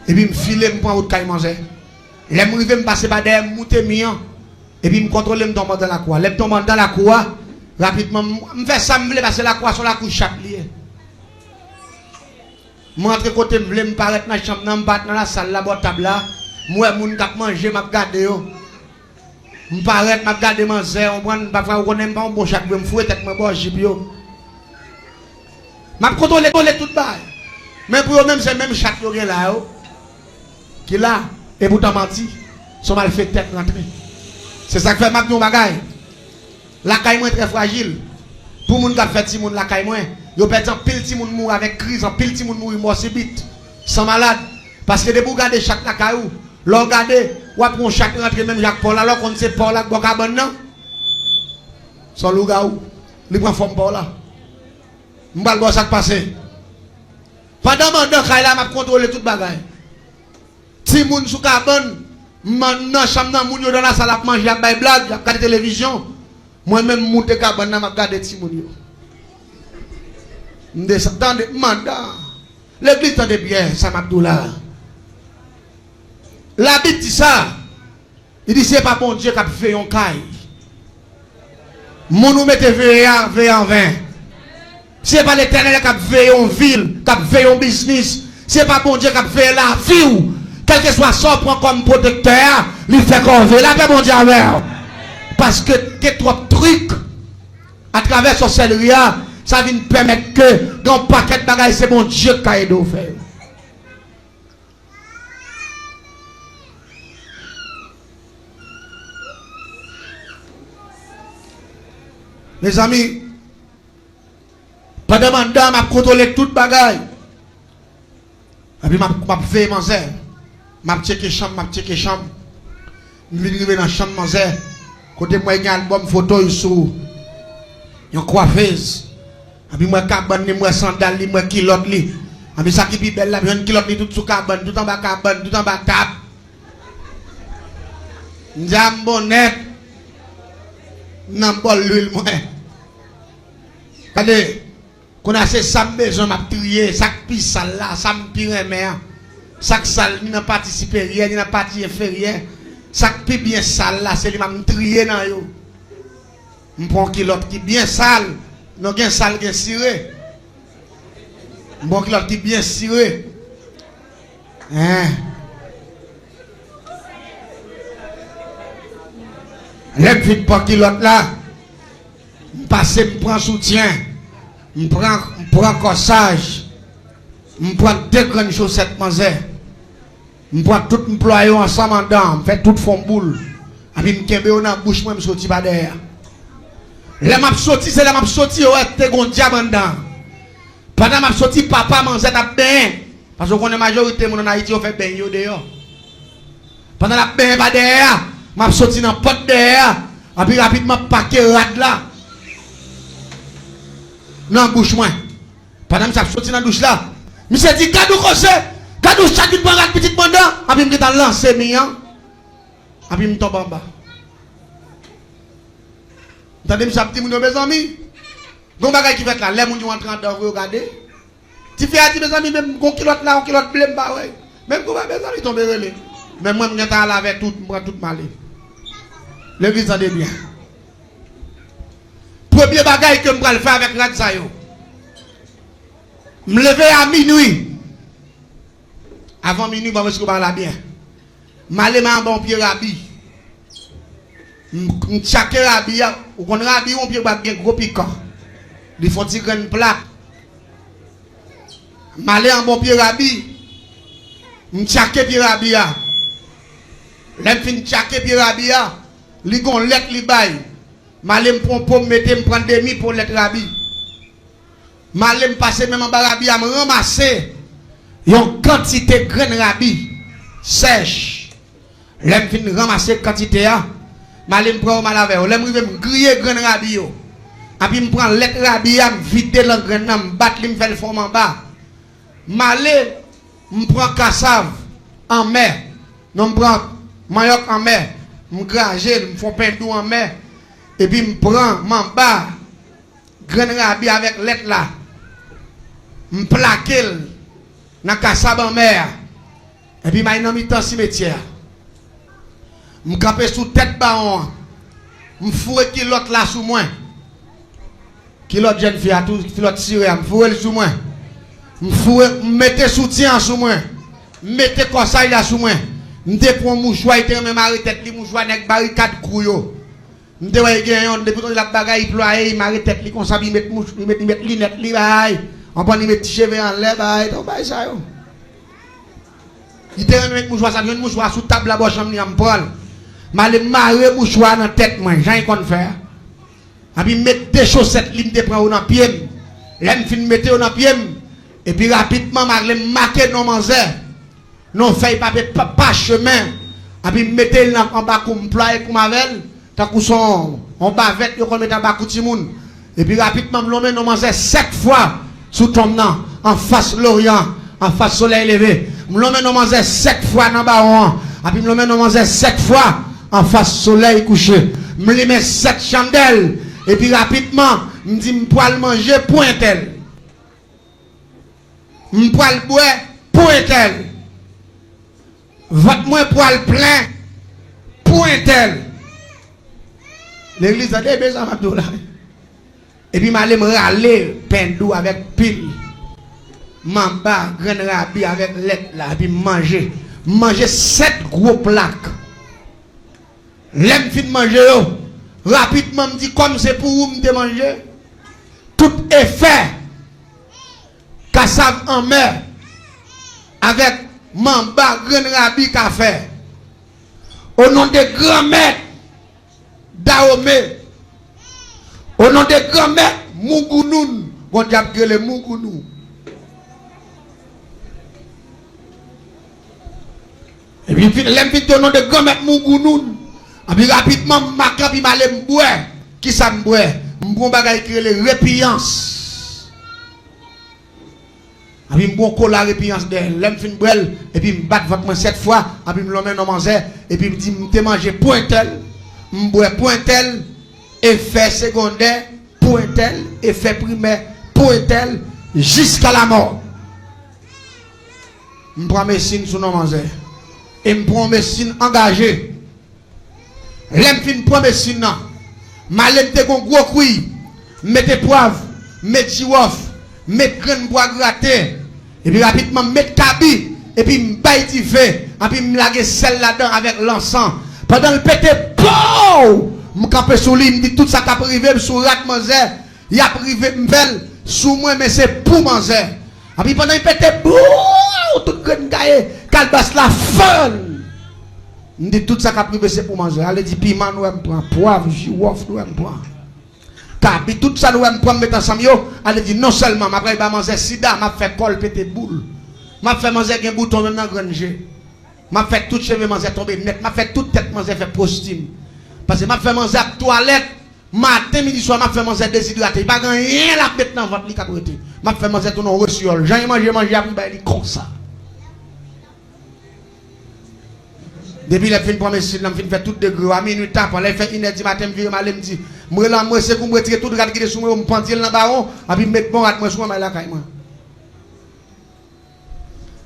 Et puis je file, je prends autre caille manger. Je me passe par derrière, je monte mian. Et puis je contrôle, je tombe dans la cour. Je tombe dans la cour, rapidement, je fais ça, je passer la cour sur la couche chaplier. Je rentre côté, je me paraître dans la chambre, je me dans la salle, la boîte table là. Moi, je suis manger, je regarde. Je paraître, je regarde manger, je connais pas un bon chat, je me fouette avec mon bon jibio. Je contrôle tout bas. Mais pour eux-mêmes, c'est le même chat qui est là. Qui est là, et pourtant menti. Son mal fait tête rentrer. C'est ça que fait Magnon Bagaille. La caille est très fragile. Pour les gens qui fait Timoun la caille, ils perdent un pile Timoun mourir avec crise, un pile Timoun mourir mort subite, sans malade. Parce que de vous regarder chaque la caillou, l'on regarde, ou après chaque rentre même Jacques Paul, alors qu'on ne sait pas là, bon cabane non. Son loup-gaou, il prend forme pour là. Je vais voir ça passer. Pendant que je vais contrôler toute bagaille. Timoun sous cabane, maintenant, chambre dans la salle à manger, à blague, à regarder la télévision. Moi-même, je monte cabane, je regarde Timoun. Attendez, mandat. L'église tendait bien, ça m'a dit là. La Bible dit ça. Il dit, c'est pas bon Dieu qui a fait un caille. Mon nous mettez veillé en vain. C'est pas l'éternel qui a fait en ville, qui a fait en business. C'est pas bon Dieu qui a fait la vie. Quel que soit son prend comme protecteur, il fait corvée. La paix, mon Dieu, parce que trop de trucs à travers ce sorcellerie, ça vient permettre que dans le paquet de bagages, c'est mon Dieu qui a aidé à faire. Mes amis, pendant que je contrôle tout bagaille, et puis je fais manger, je checker chambre, je vais dans la chambre manger, côté moi il y a un album photo sur une coiffeuse. Et puis moi cabane, moi sandal, moi kilote li. Et puis ça qui est belle là, une kilote li tout sous cabane, tout en bas cabane, tout en bas table. N'jam bonnet. N'en bol l'huile moi. Allez, qu'on a ces ça besoin m'a trier, ça qui sale là, ça me pire mère. Ça qui sale, ni n'a participé rien, ni n'a parti fait rien. Ça qui bien sale là, c'est lui m'a trier dans yo. M'prend kilote qui bien sale. Non, gen sale, gen ciré. Bon, qui est bien ciré. Hein? Les petites pas qui l'autre là. M'passe, m'prend soutien. M'prend corsage. M'prend 2 grandes chaussettes manzé. M'prend tout employé ensemble en dedans. M'fait tout fond boule. Et puis m'kembe dans la bouche, moi m'sorti pas derrière. Les m'a sorti, c'est les m'a sorti, ouais, t'es gon diamant dedans. Pendant m'a sorti, papa mangeait ta bain. Parce qu'on est majorité, mon en Haïti, on fait bain yo dehors. Pendant la bain, pas derrière, m'a sorti dans le pot derrière. Et puis rapidement, paquet rad là. Dans la bouche, moi. Pendant que je suis sorti dans la douche là, je me suis dit, gadou kose, gadou chacune prend la petite mandat. Et puis je me lancé, et puis je tombe en bas. Attendez, je dis, mes amis, bon bagay qui fait là, les gens entrent en dedans, regardez. Tu fais à mes amis, même un kilote là, un kilote blême, bah ouais. Même quand mes amis tombent relais. Même moi, je suis allé avec tout, je prends tout mal. L'église en est bien. Premier bagay que je vais faire avec Radzayo. Je me lever à minuit. Avant minuit, je vais me bien. Je vais aller à un bon pied rabi. Chaque rabi, ou qu'on rabi, on peut pas gros piquant. Il faut tirer une plaque. M'aller en bon pied rabi. M'chaque pied rabi. L'aime fin chaque pied rabi. Li gon let li bay. M'aller m'prendre m'prendre demi pour let rabi. M'aller m'passer même en bas rabi à me ramasser une quantité de graines rabi sèche. L'aime fin ramasser quantité a. M'aller m'prendre mal avec. L'aime rive m'griller graines rabi yo. Et puis, je prends lettre rabia, je vide l'engrenage, je batte, je fais le fond en bas. Malé, je prends cassave en mer. Non, je prends manioc en mer. Je grage, je fais pain doux en mer. Et puis, je prends mon bas, grain rabia avec lettre là. Je plaque dans cassave en mer. Et puis, je mets dans le cimetière. Je campe sous tête baron. Je fouille qui l'autre là sous moi. Qui l'autre jeune fille a tout, qui l'autre tiré, je fouille sous moi. Je fouille, mettez soutien sous moi. Mettez conseil là sous moi. Je prends un mouchoir, je même arrêté tête, mouchoir avec barricade couillot. Je dis ouais, gagnant, depuis que la bagaille ployé, il m'arrête tête, comme ça, il met lunette, il baille. On prend il met cheveux en l'air, baille, donc baille ça yo. Il te met mouchoir, ça vient mouchoir sous table là-bas, chambre ni en prendre. Mais le marre mouchoir dans tête moi, j'en qu'on faire. Et puis mettre des chaussettes ligne de prendre dans pied. L'aime fin mettre dans pied et puis rapidement je marquer non manzer. Non fait pas chemin. Et puis mettez en bas comme plat et comme avec tant que son en bas avec yo qu'on mettre en bas tout monde. Et puis rapidement je l'emmène non manzer 7 fois sous tombant en face l'orient, en face soleil levé. Je l'emmène non manzer 7 fois dans bas et puis je l'emmène non manzer 7 fois en face soleil couché. Je lui mets 7 chandelles. Et puis rapidement, je me dis, je peux manger pour un tel. Je peux boire pour un tel. Votre moi pour le plein pour un tel. L'église a des besoins de et puis, je vais me râler pain d'eau avec pile. Mamba, grain rabi avec lettre là, et puis manger. Manger 7 gros plaques. L'aime fin de manger. Rapidement, me dit comme c'est pour vous me manger. Tout est fait. Cassave en mer. Avec mamba, grain rabi café. Au nom des grands maîtres Dahomey. Au nom des grands maîtres Mungounoun. Bon diable que le Mungounou. Et puis, l'invite au nom des grands maîtres Mungounoun. Et puis rapidement, je vais aller me boire. Qui ça me boire? Je vais aller créer les répiances. Et puis je vais la répiance de l'homme boire. Et puis je vais battre votre 7 fois. Et puis je l'emmène au manger. Et puis je dis, je vais manger point tel. Je bois point tel. Effet secondaire. Point tel. Effet primaire. Point tel. Jusqu'à la mort. Je prends mes signes sur nos manger. Et je prends mes signes engagés. L'aime fin prend médecine nan. Malem te gon gros couille. Mettez poivre, mettez chiwof, mettez grain bois gratté. Et puis rapidement mettez cabi et puis m'baille ti fait. Et puis m'laguer sel là-dedans avec l'encens. Pendant le pété pow! M'camper sous lui, m'dit tout ça qu'a privé sous rat manger. Il a privé m'vel sous moi mais c'est pour manger. Et puis pendant le pété pow! Tout grain gaillé, calbas la folle. On dit tout ça qu'a privé c'est pour manger. Allez dit piment nous aime prendre, poivre, jiwof nous aime prendre. Cabi tout ça nous aime prendre mettre ensemble yo. Allez dit non seulement après va manger sida, m'a fait col pété boule. M'a fait manger un bouton même dans granger. M'a fait tout cheveux manger tomber net, m'a fait toute tête manger fait prostime. Parce que m'a fait manger à toilette matin midi soir m'a fait manger déshydraté. Pas rien là mettre dans votre lit caprété. M'a fait manger tout non reciol. J'ai manger après bah il comme ça. Depuis la fin de première semaine, je fais tout de gros. À minuit, après, je fais 1h du matin, je me dis, je suis pour me retirer tout le rad qui est sous moi, je me prends dans le baron, et puis je mets bon rad sur moi, je suis là.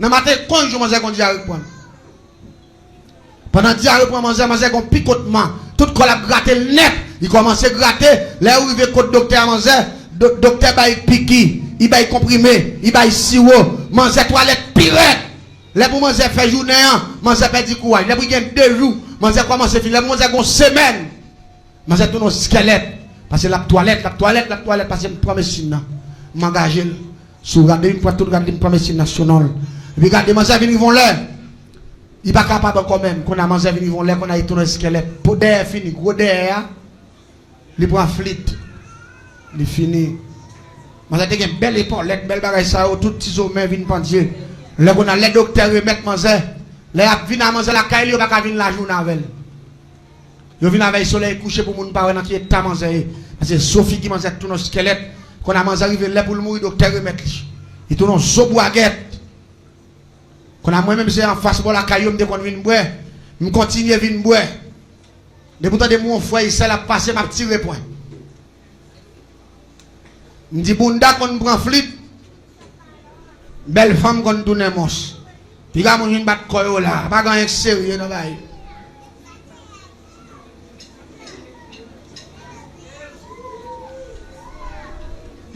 Dans le matin, quand je mange, je dis à reprendre. Pendant 10 ans, je mange un picotement. Tout le a gratté net. Il commence à gratter. Là où il veut que le docteur mange, le docteur va piquer, il va comprimer, il va sirop, manger toilette pirate. Les pour manger fait journée, manger fait du courage. Les pour gagner 2 jours, manger commence à finir. Les pour manger une semaine, manger tout nos squelettes. Parce que la toilette, parce que je prends mes signes. Je m'engage. Sous regarder une fois tout regarder, je prends mes signes nationaux. Et puis regardez, manger venir vont là. Il n'est pas capable quand même. Qu'on a mangé venir vont là, qu'on a tout nos squelettes. Pour derrière fini, gros derrière. Il prend flit. Il finit. Manger a une belle épaulette, belle bagaille ça, tout petit mains viennent pendir. Là, on a les docteurs remettent manger. Là, ils viennent manger la caille, ils ne viennent la journée avec. Ils viennent avec le soleil couché pour ne pas voir qui est à manger. C'est Sophie qui mange tout nos squelettes. Quand on a mangé arrivé là pour le mourir, docteur remettre. Il tourne en soboaguette. Quand on a moi-même c'est en face de la caillou, dès qu'on vient boire, je continue à venir boire. Depuis que mon frère, il s'est passé ma petite point. Je dis, Bunda, qu'on prend flip. Belle femme qu'on tourne mos. Puis quand on vient battre koyo là, pas grand sérieux dans la vie.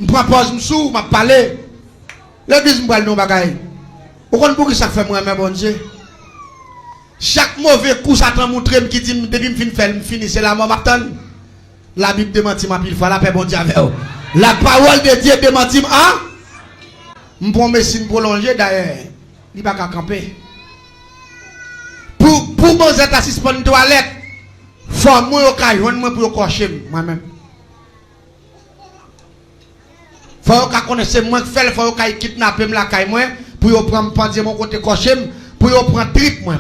Je prends pause, je m'a parlé. L'église me parle de nos bagailles. Pourquoi ça fait moi, mais bon Dieu? Chaque mauvais coup, Satan montre qui dit, depuis que je finis, c'est la mort m'attend. La Bible démentit ma pile fois, la paix bon Dieu avec vous. La parole de Dieu démentit, hein? Je prends mes signes prolongés d'ailleurs. Il ne va pas camper. Pour moi, être assis pour une toilette, il faut que je pour cocher moi-même. Il faut que je connaisse moi qui fait, il faut que je kidnappe la caille moi pour prendre mon côté cocher, pour prendre trip moi,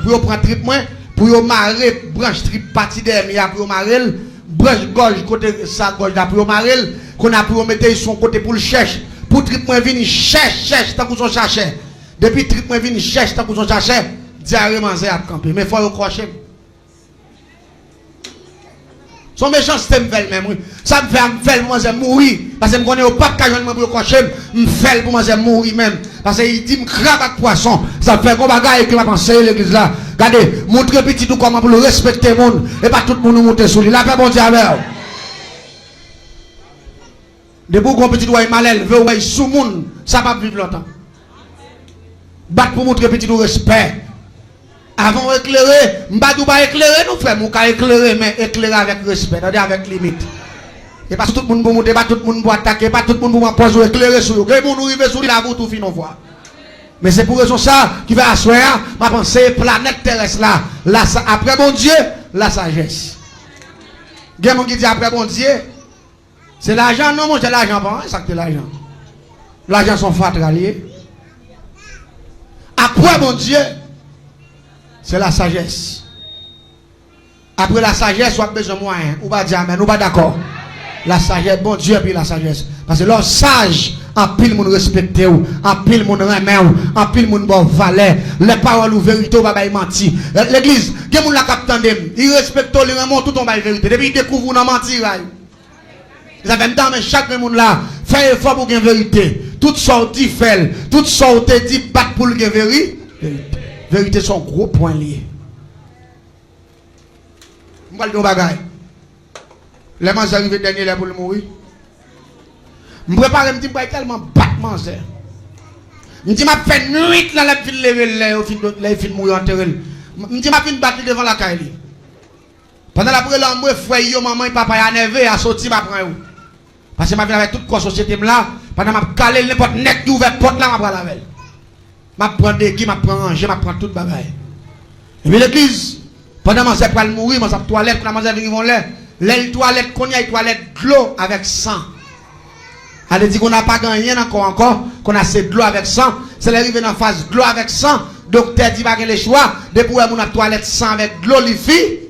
pour marrer branche trip partie derrière pour marrer branche gorge côté sa gorge là pour marrer qu'on a pour mettre son côté pour le chercher pour trip moi venir cherche tant que son chercher depuis trip moi venir cherche tant que son chercher diarrhée c'est à camper mais faut cocher. Son méchanceté me fait même. Ça me fait moi mourir. Parce que je connais au pape qui a pour cocher, me fait pour moi mourir même. Parce qu'il dit me crabe avec poisson. Ça fait qu'on bagaille qui va penser l'église là. Regardez, montrez petit tout comment pour le respecter le monde. Et pas tout le monde monter sur lui. La paix bon Dieu avec. Depuis qu'on petit doigt malel veut ouais sous monde, ça va vivre longtemps. Battre pour montrer petit tout respect. Avant d'éclairer, je ne vais pas éclairer, nous frères, je vais éclairer, mais éclairer avec respect, avec limite. Et pas tout le monde pour monter, pas tout le monde pour attaquer, pas tout le monde pour poser, éclairer sur vous. Quelqu'un nous arrive sur la vous tout finit voir. Mais c'est pour raison ça qui va asseoir ma pensée planète terrestre là. Après bon Dieu, la sagesse. Quelqu'un qui dit après bon Dieu, c'est l'argent, non, moi c'est l'argent, pas ça que c'est l'argent. L'argent sont fatraliers. Après bon Dieu, c'est la sagesse. Après la sagesse, on a besoin de moyens. On va dire amen, on va d'accord. La sagesse, bon Dieu, puis la sagesse. Parce que l'homme sage, en pile moun respecte ou, en pile moun remet ou, en pile moun bon valet. Les paroles ou vérité, on va pas mentir. L'église, il y a moun la captandem, il respecte ou, il remonte tout ton bail vérité. Depuis il découvre ou nan mentir. Ça fait temps, mais chaque moun là, fait effort pour qu'il y ait vérité. Tout sorti fait, tout sorti dit, pas pour qu'il y ait vérité. Vérité sont gros points liés. Je vais dire un bagage. Les gens arrivent dernier là pour le mourir. Je prépare, je me dis, je vais tellement battre je me dis, je fais nuit là, la ville lever là, il fin mourir en terre. Je me dis, je vais battre devant la caille. Pendant la brûlure, moi, frère, maman et papa, y a nervé, à sortir, je prends où. Parce que je viens avec toute la société là, pendant que je calé n'importe net qui ouvert porte là, je prends la veille. Je prends des qui, je prends ranger, je prends tout le bagaille. Et puis l'église, pendant que je prends le mourir, je prends la toilette, quand je prends les toilettes, qu'on y a une toilette de l'eau avec sang. Elle dit qu'on n'a pas gagné encore, qu'on a assez de l'eau avec sang. C'est l'arrivée dans la phase de l'eau avec sang. Docteur dit pas qu'il le choix. Depuis qu'on a une toilette sang avec de l'eau, les filles.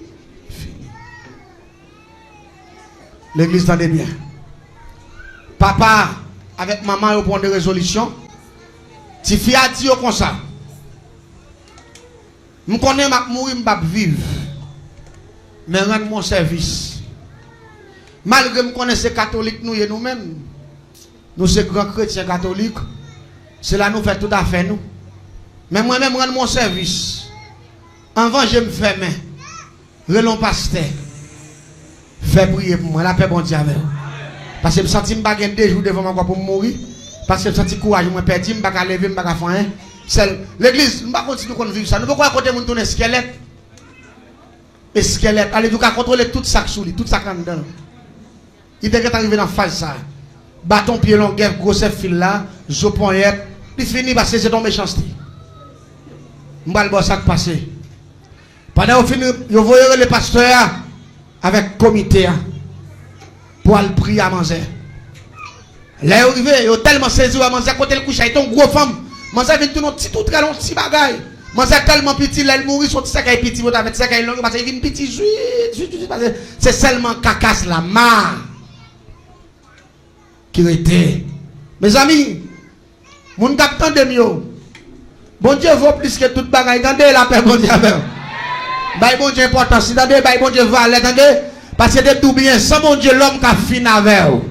L'église tendait bien. Papa, avec maman, ils prennent des résolutions. Si fille a dit comme ça, je connais ma mourir, je vais vivre. Mais rendre mon service. Malgré que je connais ces catholiques, nous-mêmes, nous sommes grands chrétiens catholiques, c'est là nous faisons tout à fait nous. Mais moi-même, rendre mon service. Avant, je me fais main. Relons pasteur. Fais prier pour moi. La paix, bon Dieu avec vous. Parce que je me sens que je ne vais pas des jours devant moi pour mourir. Parce que je me sens courage, je me perds, je ne vais pas lever, je ne vais pas faire. L'église, je ne vais pas continuer à vivre ça. Nous ne pouvons pas côté mon tourner squelette. Et squelette, allez, vous contrôler tout ça sous lui, tout ça dedans. Il est arrivé dans la phase ça. Bâton pied long, grosse fil là, zopoyette, il finit parce que c'est ton méchanceté. Je vais voir ça qui passe. Pendant que vous voyez le pasteur avec le comité pour aller prier à manger. Là, il arrive, il a tellement saisi à manger à côté le couche, il est une grosse femme. Manger vient tout petit, tout très long, petit bagaille. Manger tellement petit, là, il mourit, son petit sac est petit, vous avez sac est long, parce qu'il vient petit, c'est seulement cacasse la marre. qui était. Mes amis, mon capitaine de mieux. Bon Dieu vaut plus que toute bagaille. Attendez la paix, bon Dieu. Bah, bon Dieu important. Attendez, bah, bon Dieu valeur. Attendez. Parce que de tout bien, sans mon Dieu, l'homme qui a fini avec vous.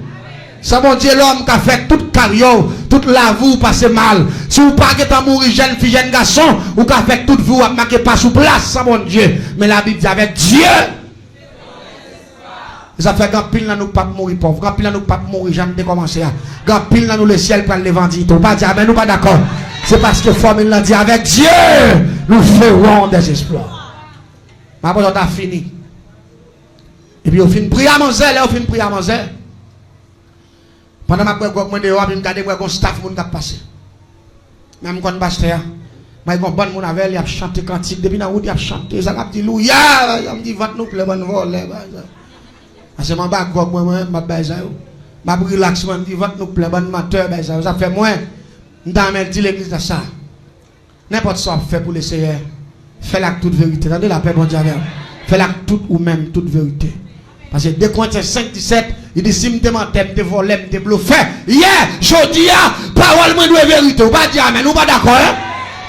Sans mon Dieu, l'homme qui a fait toute carrière, toute la vie, vous passez mal. Si vous pas que mourir jeune fille, jeune garçon, ou qui a fait toute vie, vous ne marquez pas sous place, sans mon Dieu. Mais la Bible dit avec Dieu. Ça fait grand pile dans nous pas mourir pauvre, grand pile dans nous pas mourir jamais commencer. Grand pile dans nous le ciel pour l'évangile. On pas dire mais nous pas d'accord. C'est parce que formule l'a dit avec Dieu, nous ferons des exploits. Ma bonne on a fini. Et puis on finit prier à Manzel, on finit prier à Manzel. Pendant ma moi moi dehors, me garder moi staff moun qui passer. Même quand pasteur, moi gon bon moun avec, il a chanté cantique depuis dans route, il a chanté, ça a dit louia, il me dit va nous plaît bonne vol. Parce que je ne vais pas relax, je dis va nous plaît bonne mateur, ça fait moins. Dans l'église de ça. N'importe ce qu'on fait pour le Seigneur, fais-la toute vérité. Attendez la paix, bon Dieu. Fais-la toute ou même toute vérité. Parce que dès Corinthiens 5, 17, il dit si je te mentais, je te volais, je te bluffais. Hier, je dis, parole moi de vérité. Ou pas dire, mais nous pas d'accord.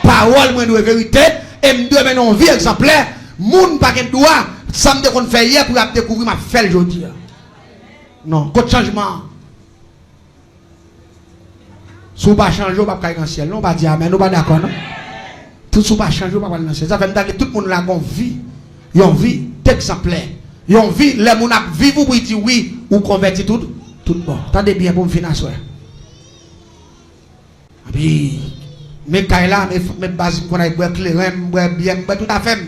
Parole moi de vérité. Et je dois mener une vie exemplaire. Moun pas qu'un doigt. Ça me dit qu'on fait hier pour découvrir ma fête aujourd'hui. Non, côté changement. Si vous ne changez pas, vous ne pouvez pas dans le ciel. Non, on va dire, mais nous ne sommes pas d'accord. Tout ce qui ne change pas, vous ne pouvez pas dans le ciel. Ça fait que tout le monde a une vie. Il y a une vie exemplaire. Il y a une vie, les gens vivent pour dire oui, ou convertir tout bon. Attendez bien pour me finir. Et puis, mes caillas, mes bases, qu'on a éclairé, bien, tout à fait.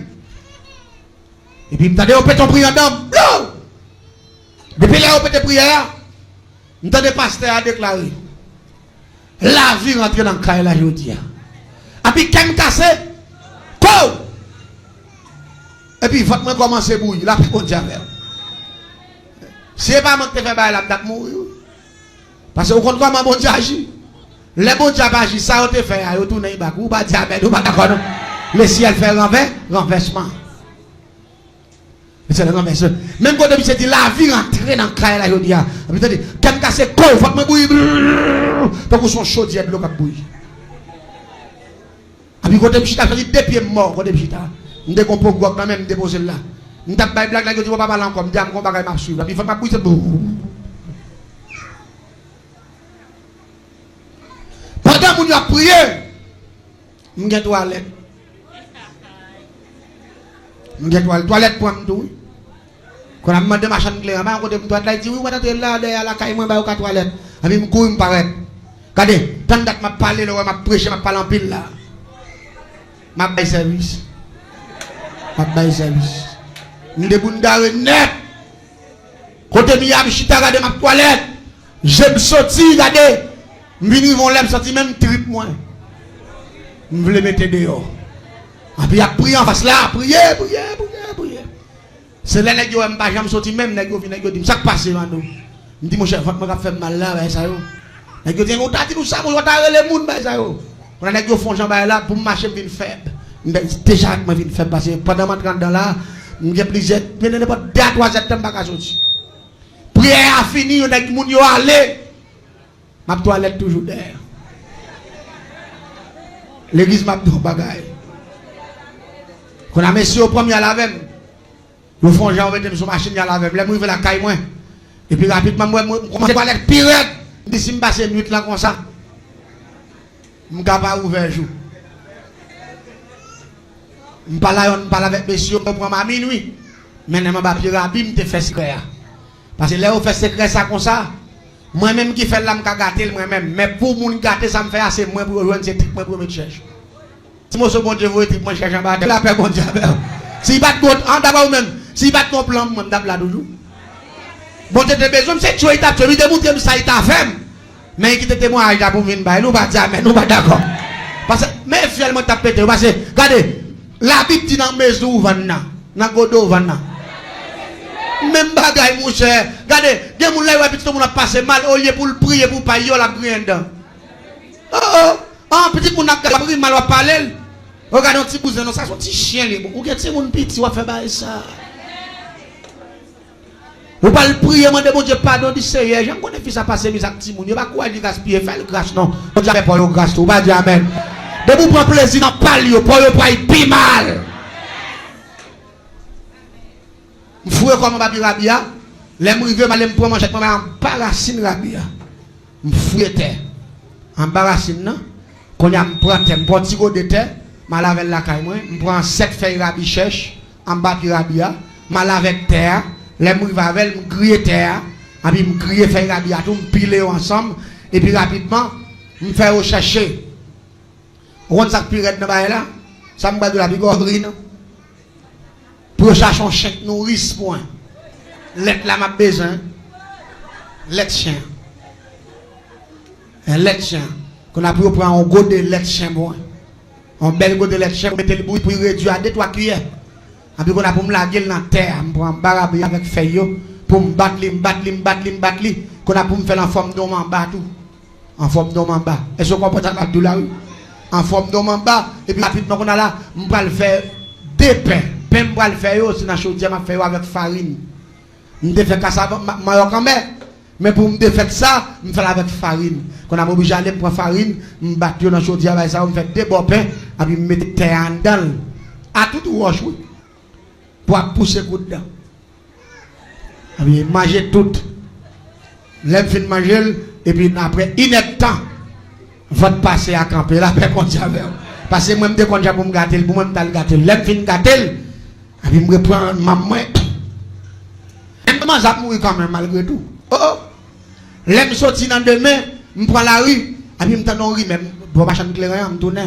Et puis, attendez, on peut ton prière d'homme. Depuis là, on peut te prier. Attendez, pasteur a déclaré. La vie rentre dans le cas là, je dis. Et puis, quand cassé, quoi? Et puis, il faut que je commence à bouillir. La paix, bon Dieu. Si ce n'est pas moi qui te fais la paix, je mourir. Parce que vous comprenez comment bon Dieu agit. Les bon Dieu agit, ça, on te fait, on tourne, on va dire, mais nous pas d'accord. Le ciel fait renversement. C'est le renversement. Même quand on dit la vie rentre dans le cas là, je dis. Et puis, quand je casse, quoi? Il faut que je bouillir. Parce que son chaudier de l'eau qui bouille. Et puis quand je suis allé deux pieds morts, quand je suis allé, je décompose quand même déposer là. Je tape blague là, je dis pas parler encore, je dis qu'on va pas suivre. Et puis il faut que je bouille. Pendant que je a prié, je suis toilette. Je suis toilette pour me quand je demande ma chambre claire, je dis toilette, je dis oui, je suis là, derrière la caille, je suis toilette. Et puis je cours, je paraît. Regardez, tant que je parle, je prêche, je parle en pile là. Je fais service. Je fais service. Je suis net. Quand je suis regardé ma toilette, je me sorti, regardez. Je viens me sortir même trip moins. Je voulais mettre dehors. Et puis, je prie en face là, prier. C'est là que je ne me sortir même, je dis, ça passe, maintenant. Je dis, mon cher, je vais faire mal là, ça. Je dis, on t'a dit nous ça, on va les gens, ça. On a dit, font jambes là, pour marcher, je faible. Déjà, je suis faible, parce que pendant que je suis dans là, je suis plusieurs, je n'ai pas 2-3 heures de temps pour sortir. Prière a fini, on a dit, mon yo allé. Ma toilette toujours derrière. L'église m'a dit, bagaille. Quand on a mis au premier à la même, ils font genre, on va sur machine à la même, les gens la caille moins. Et puis rapidement, moi, je commence à toilette pire. Je dis, si je passe une nuit là comme ça, je ne suis pas ouvert le jour. Je parle avec monsieur, je prends ma minuit. Maintenant, je vais faire rapide, je fais secret. Parce que là, on fait secret ça comme ça. Moi-même qui fais là, je vais gâter moi-même. Mais pour mon gâter, ça me fait assez moins pour rejoindre ces trucs, pour me chercher. Si moi, bon Dieu, vous êtes, moi, je cherche en bas. La paix, bon Dieu. Si bat en d'abord même, si bat ton plan, moi, je là toujours. Bon Dieu, tu besoin, c'est tu as tu as montré ça, il t'a fait. Mais qui te témoigne pour venir, nous pas dire, mais nous pas d'accord. Parce que, mais finalement, tu as pété. Parce que, regardez, la Bible dit dans mes maison, Vanna, dans Godo, Vanna. Même bagaille, mon cher. Regardez, il y a des gens qui ont passé mal, au lieu pour le prier, pour pas y la prier dedans. Petit moun a pris mal à parler. Regardez un petit cousin, ça c'est un petit chien. Ou bien petit moun petit, on va faire ça. Vous pas le prier, demander bon Dieu pardon, dit Seigneur, j'aime qu'on fils à passer mes actes moun, pas quoi dire gaspiller, faire le grâce non. On jamais pour le grâce, ou pas dire amen. De vous prendre plaisir dans parler pour le pas pi mal. M'foué comme papi rabia, les m'rivé mal me prendre manchette en paracine rabia. M'foué terre. En paracine non, qu'on y a m'prend terre, m'prend petit de terre, mal avec la caille moi, m'prend 7 feuilles rabi cherche en bas de rabia, mal avec terre. Les m'rivavel me crier terre, et puis me crier faire rabia tout me piler ensemble et puis rapidement me faire rechercher. On ça pirate dans bail là, ça me de la bigornerie non. Pour chercher un chien nourrice point. L'être là m'a besoin. L'être chien. Un lait chien. Qu'on a pu prendre un gros de lait chien point. Un bel gros de lait chien, mettre le bruit pour réduire à 2-3 cuillères. Et puis qu'on a pour me laguer dans la terre, me prendre barabé avec feuille pour me battre, qu'on a pour me faire en forme d'homme en bas tout. En forme d'homme en bas. Est-ce qu'on comprend ça de la rue? En forme d'homme en bas. Et puis rapidement qu'on a là, on va le faire des pains. Pain pour le faire aussi dans la chaudière, je faire avec farine. Je me fais ça quand mais pour me faire ça, je fais avec farine. Quand on a obligé d'aller prendre farine, je me battre dans la chaudière avec ça, je me fais des beaux pains, et puis je me mets terre dedans. À tout roche, oui. Pour pousser coup dedans. Et puis manger tout. L'aime fin de manger, et puis après, il est temps. Votre passer à camper, la paix contre avec. Parce que moi, je me dis pour me gâter, pour me gâter. L'aime fin de gâter, et puis je me reprends ma main. Comment ça mourir quand même malgré tout? Oh! L'aime sorti dans demain, je prends la rue, et puis je me tends rue même. Pour pas changer clair, je me tourne.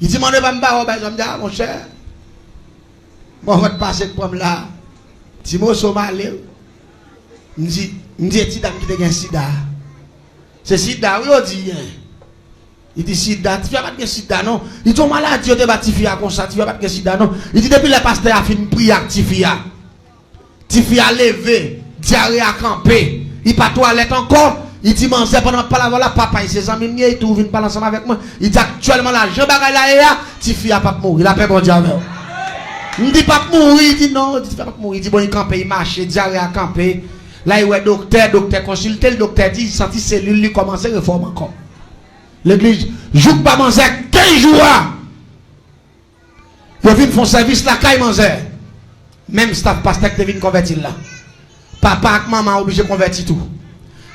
Il dit, mon pas me barrer, je me dis, mon cher. Bon, on va passer comme là. Timo Somalé. Je dis, c'est dame qui te gagne sida. C'est sida, oui, on dit. Il dit sida, tu ne vas pas de sida, non. Il dit, malade, tu vas tifia comme ça, tu ne vas pas de sida, non. Il dit, depuis le pasteur a fini de prier avec tifia. Tifia levé, diarrhée à camper. Il pas toilette encore. Il dit, man, c'est pendant pas la voilà, papa, il ses amis, il tout, vient parler ensemble avec moi. Il dit, actuellement là, je bagaille là, tifia pas mourir. Il a pas bon diable. Il dit, pas mourir. Il dit, non, il dit, pas mourir. Il dit, bon, il campe, il marche, diarrhée à camper. Là, il y a docteur consulté, le docteur dit, il sentit cellule, il commence à réformer encore. L'église, joue pas manger 15 jours. Ils viennent faire service là, quand ils mangent. Même staff pasteur qui vient convertir là. Papa et maman obligé de convertir tout.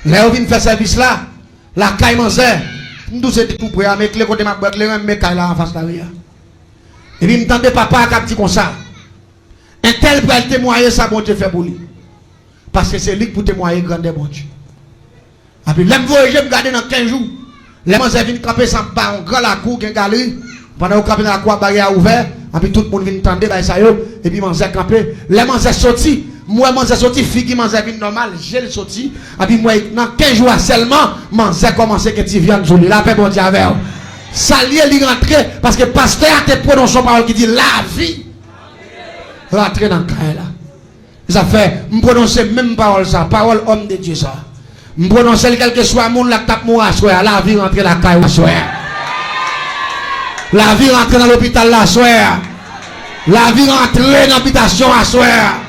Là, ils viennent faire service là, la caille mange. Nous sommes tout prêts à mettre les côtés de ma boîte, les caille là en face de la rue. Et puis, je papa qui a dit comme ça. Un tel peut témoigner ça, bon Dieu fait pour lui. Parce que c'est lui pour témoigner grand bon Dieu. Et puis, l'aime voyager, me garder dans 15 jours. Les gens viennent camper sans pas, on grand la cour, une galerie. Pendant qu'on campe dans la cour, barrière ouverte. Et puis, tout le monde vient tendre, et puis, manger camper. Les gens sortis. Moi, manger sorti, fille qui mange vie normale, j'ai le sorti. Et puis, moi, dans 15 jours seulement, manger commencé que tu viens de jouer. La paix, bon Dieu, avec vous. Ça lié, il rentre, parce que pasteur a te prononcé une parole qui dit la vie. Rentrez dans le cas là. Ça fait, je prononce même parole ça, parole homme de Dieu ça. Je prononce quel que soit le monde là, tape moi à soir, la vie rentre dans la caille à soir. La vie rentre dans l'hôpital à soir. La vie rentre dans l'habitation à soir.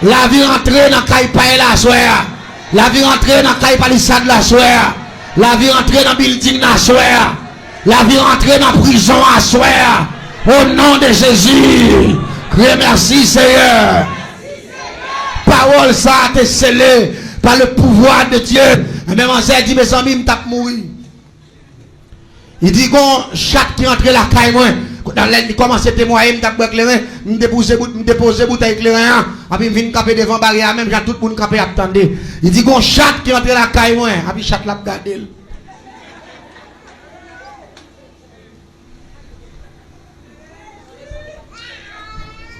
La vie rentre dans la caille paille à soir. La vie rentre dans la caille palissade à soir. La vie rentre dans le building à soir. La vie rentre dans la prison à soir. Au nom de Jésus. Remercie Seigneur. Parole ça a été scellée par le pouvoir de Dieu. Et même on s'est dit, mes amis, je tape mourir. Il dit qu'on chaque qui entre la caille, moi, dans l'aide, il commence à témoigner, je tape éclairé, je dépose bouteille éclairée, et puis je viens camper devant la barrière, même j'ai tout le monde camper attendre. Il dit qu'on chaque qui entre la caille, moi, et puis chaque l'a regardé.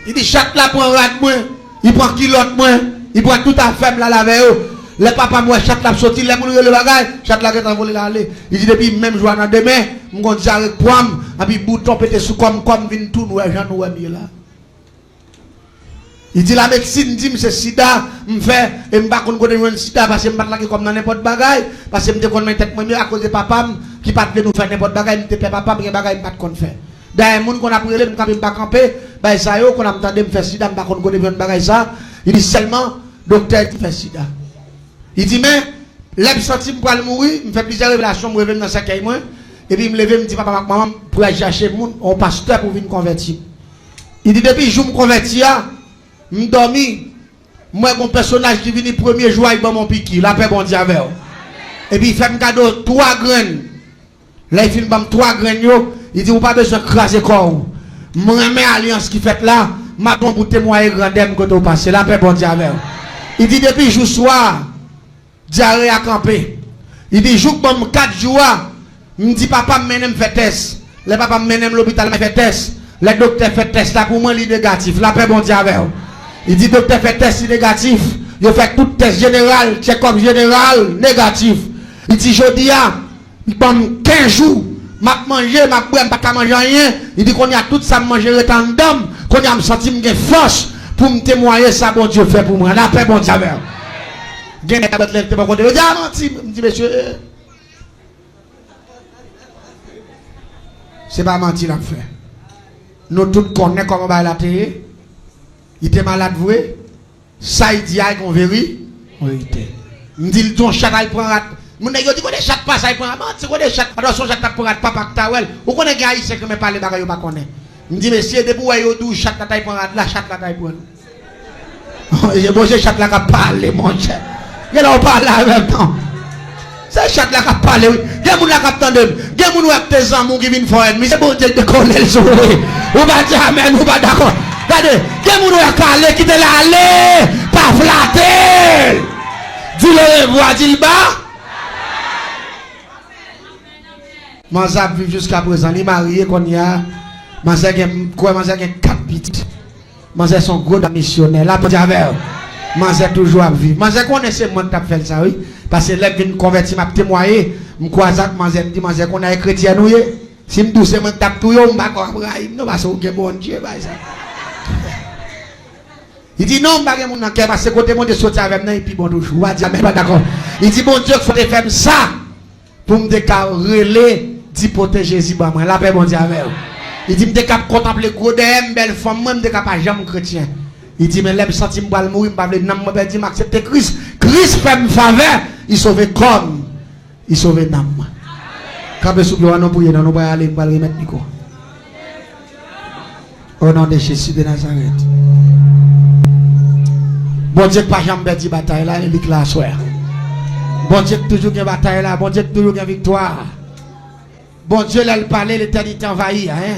Il dit chaque là prend rat moi, il prend kilote moi, il prend tout à fait la lave. Les papa moi chaque là sorti, les moun le bagage, chaque là qui envolé l'aller. Il dit depuis même jour dans demain, m'gon dit avec pomme, et puis bouton pété sous comme vinn tout nous Jean nous là. Il dit la médecine dit c'est sida, me fait et m'pa konn connait un sida parce que m'pa là comme dans n'importe bagage, parce que m'te konn mettre tête moi à cause de papa qui pas veut nous faire n'importe bagage, m'te père papa mais bagage m'pa konn faire. D'ailleurs moun qu'on a brûlé m'pa camper, bah ça yo qu'on a m'tendé me faire sida m'pa konn connait un bagage ça. Il dit seulement docteur qui fait sida. Il dit, mais, l'homme sorti pour aller mourir, me fait plusieurs révélations, me révèle dans sa caille, et puis me lever, me dit, papa, maman, pour aller chercher un pasteur pour venir convertir. Il dit, depuis que je me convertis, je dormi, moi, mon personnage qui vient le premier jour, il va mon piquet, la paix, bon Dieu, avec. Et puis, il fait un cadeau, 3 graines. Là, il fait 3 graines, il dit, vous pas besoin de craser corps. Je remets alliance qui fait là, ma bon pour témoigner grandem quand on passe. La paix, bon Dieu, avec. Il dit, depuis jour soir, diarrhée à camper. Il dit, jour bon 4 jours, me dit, papa, me mène fait test. Le papa me mène l'hôpital, me fait test. Le docteur fait test là, pour moi, il est négatif. La paix, bon Dieu, avec. Il dit, docteur fait test négatif. Il fait tout test général, check-up général, négatif. Il dit, je dis, il prend 15 jours, m'a mangé, m'a boire, pas manger rien. Il dit qu'on y a tout ça manger tant d'hommes, qu'on y a me senti me force pour me témoigner ça, bon Dieu fait pour moi. La paix, bon Dieu. Gagne la bête, pas côté. Il dit, ah, menti, me dit, monsieur, c'est pas menti, l'a fait. Nous tous connaissons comment va la télé. Il était malade, vous voyez. Ça, il dit, qu'on vérifie. Vérité. Il dit, ton chat, il prend rat. Mon nègre dit, qu'on est chat pas, ça, il prend rat. C'est qu'on est chat. Alors, son chat, prend rat, papa, tawel. Ou qu'on est gars, il sait que me parle, bagaille, pas connaît. Il me dit, monsieur, depuis où est-ce que chat, la prend rat, la chat, la taille prend. J'ai beau, chat, la parle, mon cher. Il a parlé en même temps. C'est chat, la parle, oui. Il y a mon la captant de. Il y a mon ou tes amours qui viennent faire. Mais c'est bon, Dieu, de coller le sourire. Ou pas dire amen, ou pas d'accord. Regardez, il y a mon ou parler qui te l'a allé, pas flatter. Dis-le revoir, dis-le bas. Manzab vit jusqu'à présent, il est marié qu'on y a. Manzab a 4 petites. Manzab son gros missionnaire. Là, pour dire avec. Manzab toujours à vivre. Manzab connaît ce monde qui a fait ça, oui. Parce que là, vient convertir, m'a témoigné. Je crois que Manzab dit, Manzab qu'on a chrétien, nous, si je douce, je tape tout, je ne vais pas Abraham. Non, parce que bon Dieu, il dit non, je ne vais pas parce que côté mon Dieu sorti avec moi, et puis bon, je vais dire, mais pas d'accord. Il dit, bon Dieu, il faut faire ça pour me relais, dit protéger Jésus, la paix, bon Dieu, avec vous. Il dit, je suis capable de contempler gros de belle femme, moi, je suis capable de jamais chrétien. Il dit, mais là, je sens que je vais mourir, je vais dire, accepter Christ. Christ fait me faveur, il sauve comme, il sauve l'âme. Quand vous soufflez, nous prions, nous allons aller, nous allons remettre Nico. Au nom de Jésus de Nazareth. Bon Dieu, pas jamais dit bataille là, il est là, soir. Bon Dieu, toujours une bataille là, bon Dieu, toujours une victoire. Bon Dieu, là, il parlait, l'éternité envahie, hein.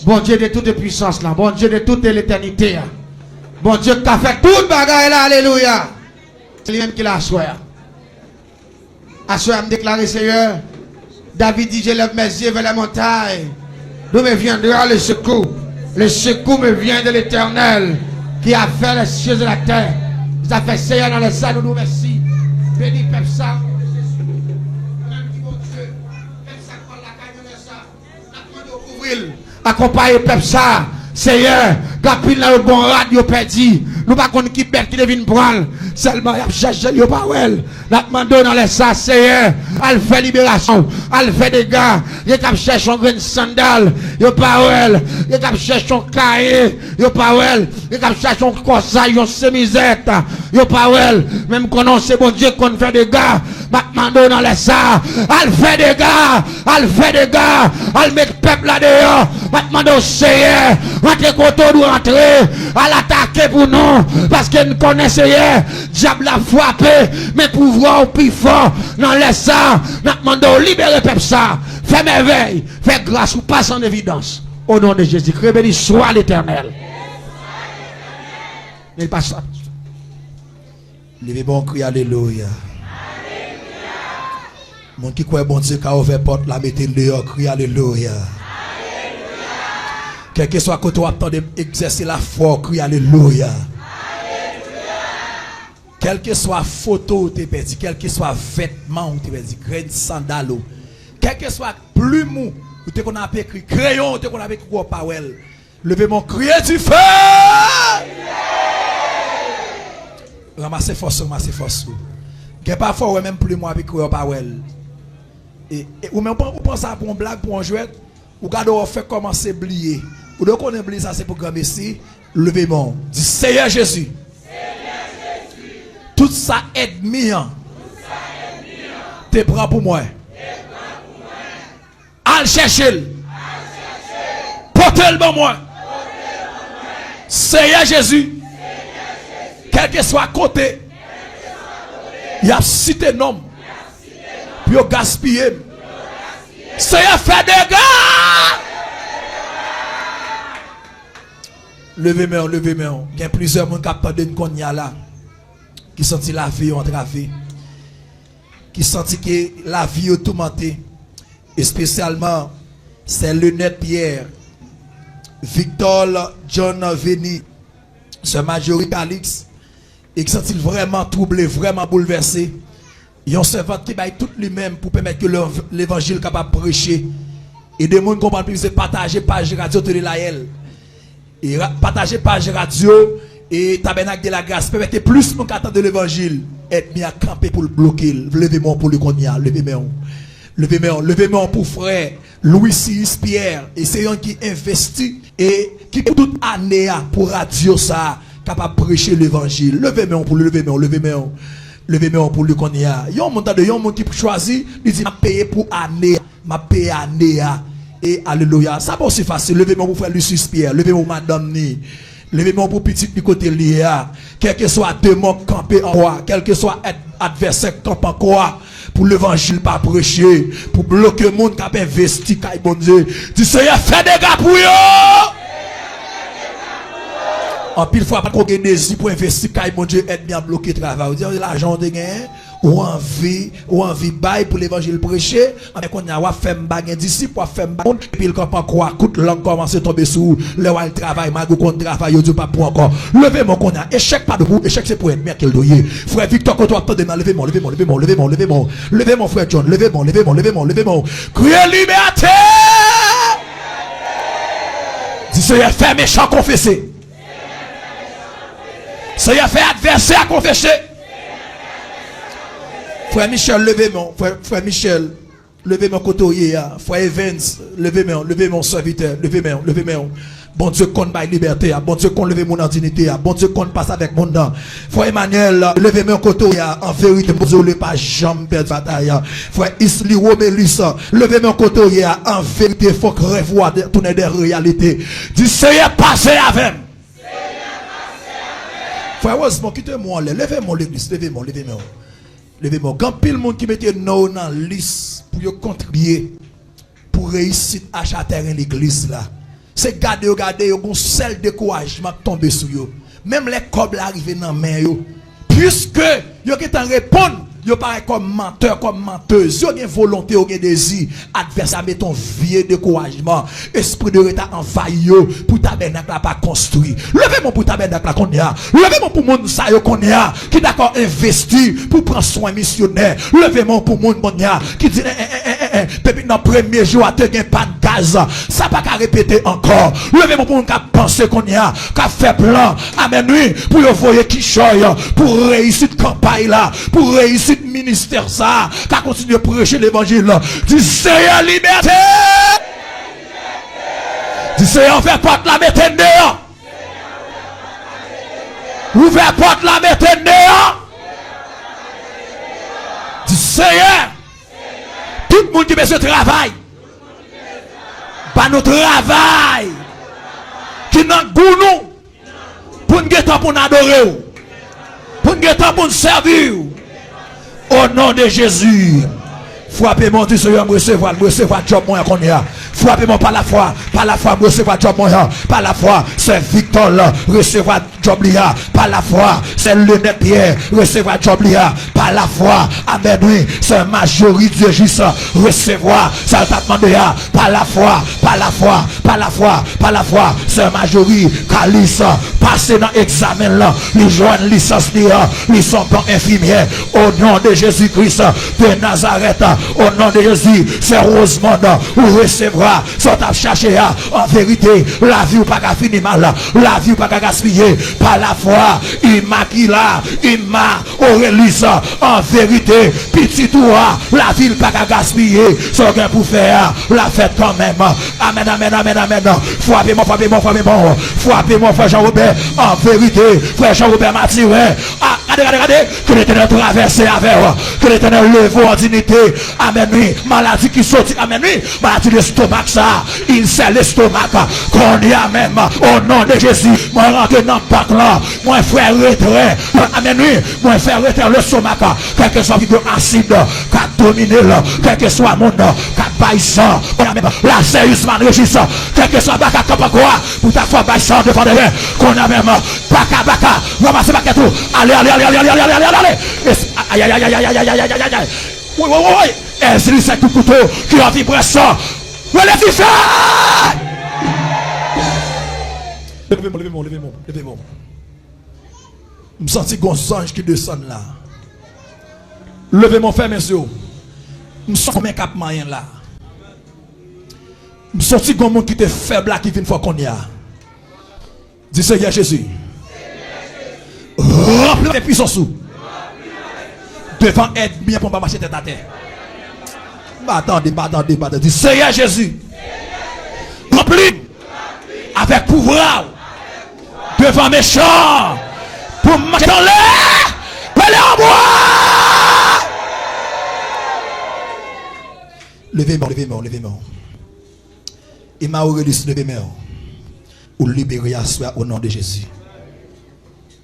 Bon Dieu de toute puissance là, bon Dieu de toute l'éternité. Bon Dieu, qui a fait toute bagaille là, alléluia. C'est lui-même qui l'a soir. À soir, me déclarer, Seigneur, David dit, je lève mes yeux vers la montagne. D'où me viendra le secours? Le secours me vient de l'Éternel qui a fait les cieux de la terre. Il a fait Seigneur dans les salles, nous merci. Béni Peuple Saint. Accompagné Peuple Saint. Seigneur, quand il a le bon radio perdu, nous ne savons pas qui bête qui devine prendre. Seulement, il a cherché le Powell. Nous demandons dans les salles, Seigneur, elle fait libération, elle fait des gars. Il a cherché un grain de sandal, il a Powell. Il a cherché un cahier, il a Powell. Il a cherché un corsaire, un chemisette, il a Powell. Même quand on sait, bon Dieu, qu'on fait des gars, nous demandons dans les salles, elle fait des gars, elle fait des gars, elle met le peuple là-dedans. Nous demandons, Seigneur, rentrez content de rentrer, à l'attaquer pour nous, parce que nous connaissons hier, diable a frappé, mais pouvoir au plus fort, dans les sangs, nous demandons libérer le peuple ça, fais merveille, fais grâce ou passe en évidence, au nom de Jésus-Christ, béni soit l'Éternel. Mais pas ça. Levez bon cri, alléluia. Mon qui croit bon Dieu qui a ouvert porte, la mettez dehors, cri, alléluia. Quel que soit côté où attendez exercer la foi, crie alléluia. Quel que soit photo où tu perdu, quel que soit vêtement où tu perdu, grain de sandal, quel que soit plume où tu qu'on a écrit, crayon où tu qu'on a écrit au Powell. Levez mon cri du feu. Ramassez force, ramassez force. Quel parfois même plus moi avec au Powell. Et ou même on pense à pour une blague, pour un jouet, ou garde on fait commencer à oublier. Ou donc on oublie ça, c'est pour grand messie. Levez mon. Dis Seigneur Jésus. Tout ça ennemi, te prend pour moi. Al chercher. Portez-le pour moi. Seigneur Jésus. Quel que soit côté. Il y a cité nom. Puis il gaspillé. Seigneur fait des gars. Levez-moi, levez-moi. Il y a plusieurs personnes qui attendent une cognac là. Qui sentent la vie entravée. Qui sentent que la vie est tourmentée. Et spécialement, c'est Lunette Pierre, Victor John Veni, ce Majorie Calix, et qui sont-ils vraiment troublés, vraiment bouleversés. Ils ont servant qui baille tout lui-même pour permettre que l'évangile capable de prêcher. Et des gens comprennent plus, c'est partager page radio de l'AL. Et partager page radio et tabernacle de la grâce. Permettez plus de attendre de l'évangile. Être mis à camper pour le bloquer. Levez-moi pour le cognac. Levez-moi. Levez-moi pour frère Louis Cis Pierre. Et c'est un qui investit et qui toute année pour radio ça capable de prêcher l'évangile. Levez-moi pour le levez-moi pour le cognac. Il y a un monde qui choisit, il dit m'a payé pour année, m'a payé année. Et alléluia. Ça va aussi facile. Levez-moi pour frère Lucius Pierre. Levez-moi pour madame Ni. Levez-moi pour petit du côté Léa. Quel que soit démon campé en quoi. Quel que soit adversaire campé en quoi. Pour l'évangile pas prêcher. Pour bloquer le monde qui a investi. Bon Dieu. Du Seigneur fait des gars pour eux. En pile fois, pas qu'on ait des pour investir. Bon Dieu aide bien à bloquer le travail. Vous dites l'argent de gain. Ou envie bail pour l'évangile prêcher, avec on a fait un disciple, pour faire un et puis il comprend quoi, coûte langue commence à tomber sous le travail, malgré qu'on travaille, il pas pour encore. Levez mon qu'on a, échec pas de vous, échec c'est pour être mère qu'elle doit. Frère Victor, quand on attend demain, levez-moi, frère John, levez-moi. Criez liberté! Dis Seigneur, fait méchant confesser. Seigneur, fait adversaire confesser. Frère Michel, levez-moi. Frère Michel, levez-moi côté. Frère Evans, levez-moi serviteur. Levez-moi. Bon Dieu, qu'on baille liberté. Bon Dieu, qu'on leve mon dignité. Bon Dieu, qu'on passe avec mon dent. Frère Emmanuel, levez-moi côté. En vérité, vous n'avez pas jamais perdu bataille. Frère Isli Romelis, levez-moi côté. En vérité, il faut que revoir tourner des réalités. Dis Seigneur, passez avec. Frère Osmond, quittez-moi. Levez-moi l'église. Levez-moi. Quand pile monde qui mette nous dans la liste pour contribuer pour réussir à acheter l'église là. C'est garder, un seul découragement tomber sur eux. Même les cobles arrivent dans la main. Puisque ils ont répondre, ils paraissent comme menteur, comme menteuse. Ils ont une volonté, ils ont un désir. Adversaire met ton vieux découragement. Esprit de retard envahi pour tabernacle pas construit. Levez-moi pour tabernacle qu'on y a. Levez-moi pour mon ça qu'on y a. Qui d'accord investi pour prendre soin missionnaire. Levez-moi pour mon qui dit depuis dans le premier jour à te gagner pas de gaz. Ça pas qu'à répéter encore. Levez-moi pour mon qui penser qu'on y a. Qui fait plan. Amen oui. Pour voyer qui choye. Pour réussir campagne là. Pour réussir ministère ça. Qui continue à prêcher l'évangile. Du Seigneur liberté. Du Seigneur fait porte la mettez dehors. Ouvert porte la mettez dehors. Du Seigneur. Tout le monde qui fait ce travail. Pas notre travail. Qui n'a goût nous. Pour nous guetter pour nous adorer. Pour nous guetter pour nous servir. Au nom de Jésus. Frappez-moi du Seigneur, recevoir job moi qu'on y a. Frappez-moi par la foi, recevoir job moi. Par la foi, c'est Victor recevoir job là. Par la foi, c'est Lunette Pierre recevoir job là. Par la foi, amen oui, c'est majorité de Jésus recevoir ça t'a demandé par la foi, c'est majorité Calice passer dans examen là, ils joignent licence là, ils sont pas infirmiers au nom de Jésus-Christ de Nazareth. Au nom de Jésus, c'est Rosemond ou recevra, soit à chercher en vérité, la vie ou pas qu'à finir mal, la vie ou pas qu'à gaspiller, par la foi, Immaculée, Aurélis, en vérité, petit toi, la vie ou pas qu'à gaspiller, ce qu'on pour faire, la fête quand même. Amen. Frappez-moi, frère Jean-Robert, en vérité, frère Jean-Robert Mathieu, Regardez. Que l'Éternel traverse avec vous. Que l'Éternel lève en dignité. Amen. Oui. Maladie qui sortit. Amen. Oui. Maladie de l'estomac, ça. Il sait l'estomac. Qu'on y a même. Au nom de Jésus. Moi, rentre dans le parc là. Moi, frère retrait. Amen. Oui. Moi, frère retrait le stomac. Quel que soit le acide. Qu'a dominé là. Quel que soit mon nom. Qu'a baissant. La sérieusement régissant. Quel que soit baka quoi. Pour ta foi baissant devant les mains. Qu'on a même. Baka. Ramassez baka tout. Allez. Aïe. Oui. C'est ce coup couteau qui a vibration. Relève-toi. Levez-moi. Je me sens un ange qui descend là. Levez-moi, fermez mes yeux. Je me sens comme un cap moyen là. Je me sens un monde qui est faible là qui vient une fois qu'on y a. Dis Seigneur Jésus. Remplis les puissances devant être bien pour ne pas marcher tête à terre. Attendez. Dis Seigneur Jésus. Remplis avec pouvoir devant méchants pour marcher dans l'air. Allez en moi. Levez-moi. Il m'a relevé levez-moi. Ou libérer à soi au nom de Jésus.